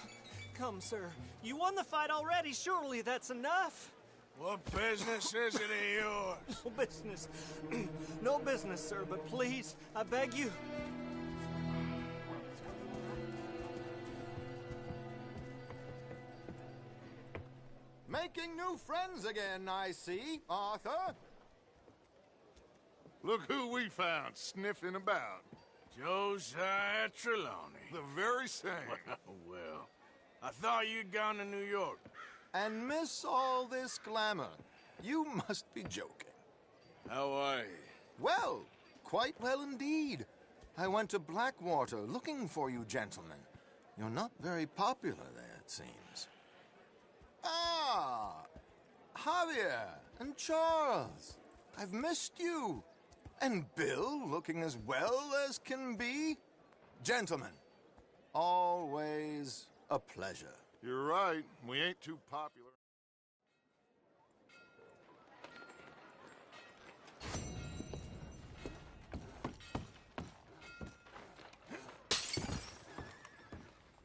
Come, sir. You won the fight already. Surely that's enough. What business is it of yours? No business. No business, sir, but please, I beg you. Making new friends again, I see, Arthur. Look who we found sniffing about. Josiah Trelawney. The very same. Well, I thought you'd gone to New York. And miss all this glamour. You must be joking. How are you? Well, quite well indeed. I went to Blackwater looking for you gentlemen. You're not very popular there, it seems. Ah, Javier and Charles. I've missed you. And Bill looking as well as can be. Gentlemen, always a pleasure. You're right. We ain't too popular.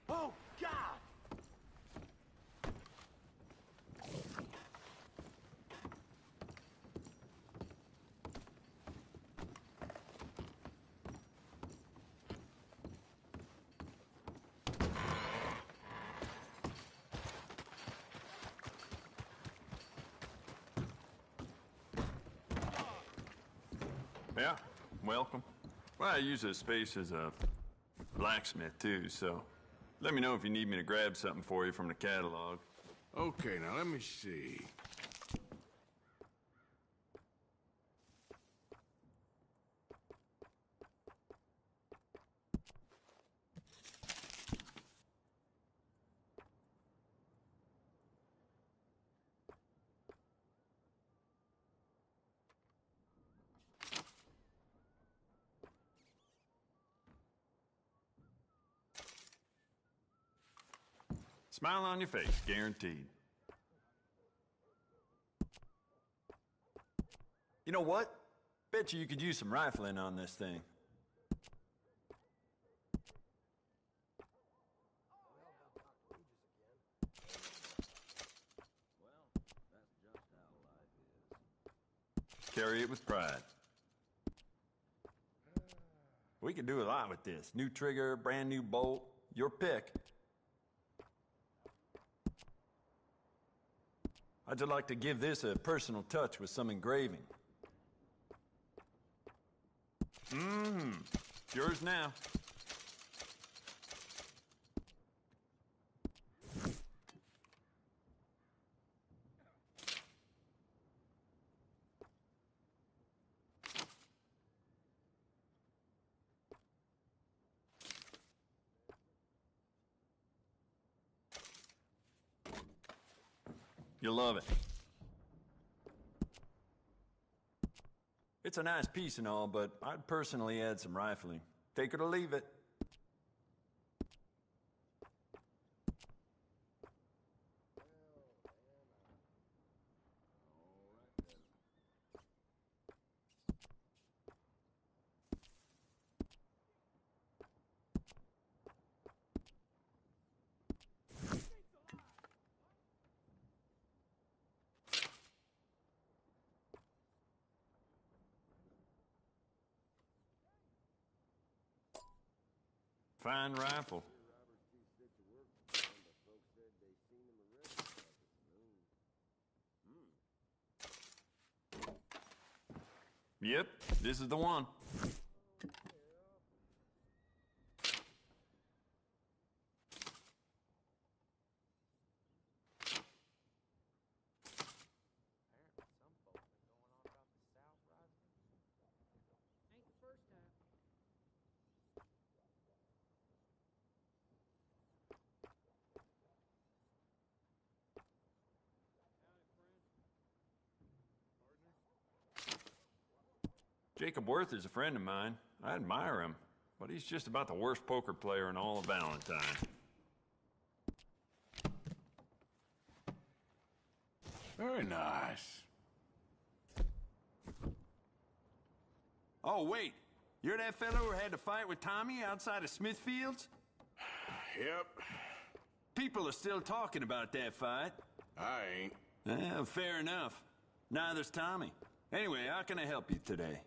Oh, God! Yeah, welcome. Well, I use this space as a blacksmith, too, so let me know if you need me to grab something for you from the catalog. Okay, now let me see. Smile on your face, guaranteed. You know what? Bet you could use some rifling on this thing. Carry it with pride. We can do a lot with this. New trigger, brand new bolt, your pick. I'd just like to give this a personal touch with some engraving. It's yours now. You'll love it. It's a nice piece and all, but I'd personally add some rifling. Take it or leave it. Fine rifle. Yep, this is the one. Jacob Worth is a friend of mine. I admire him, but he's just about the worst poker player in all of Valentine. Very nice. Oh, wait. You're that fellow who had to fight with Tommy outside of Smithfield's? Yep. People are still talking about that fight. I ain't. Fair enough. Neither's Tommy. Anyway, how can I help you today?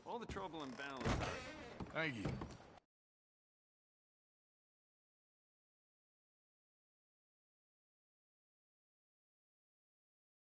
All the trouble in Valentine. Thank you.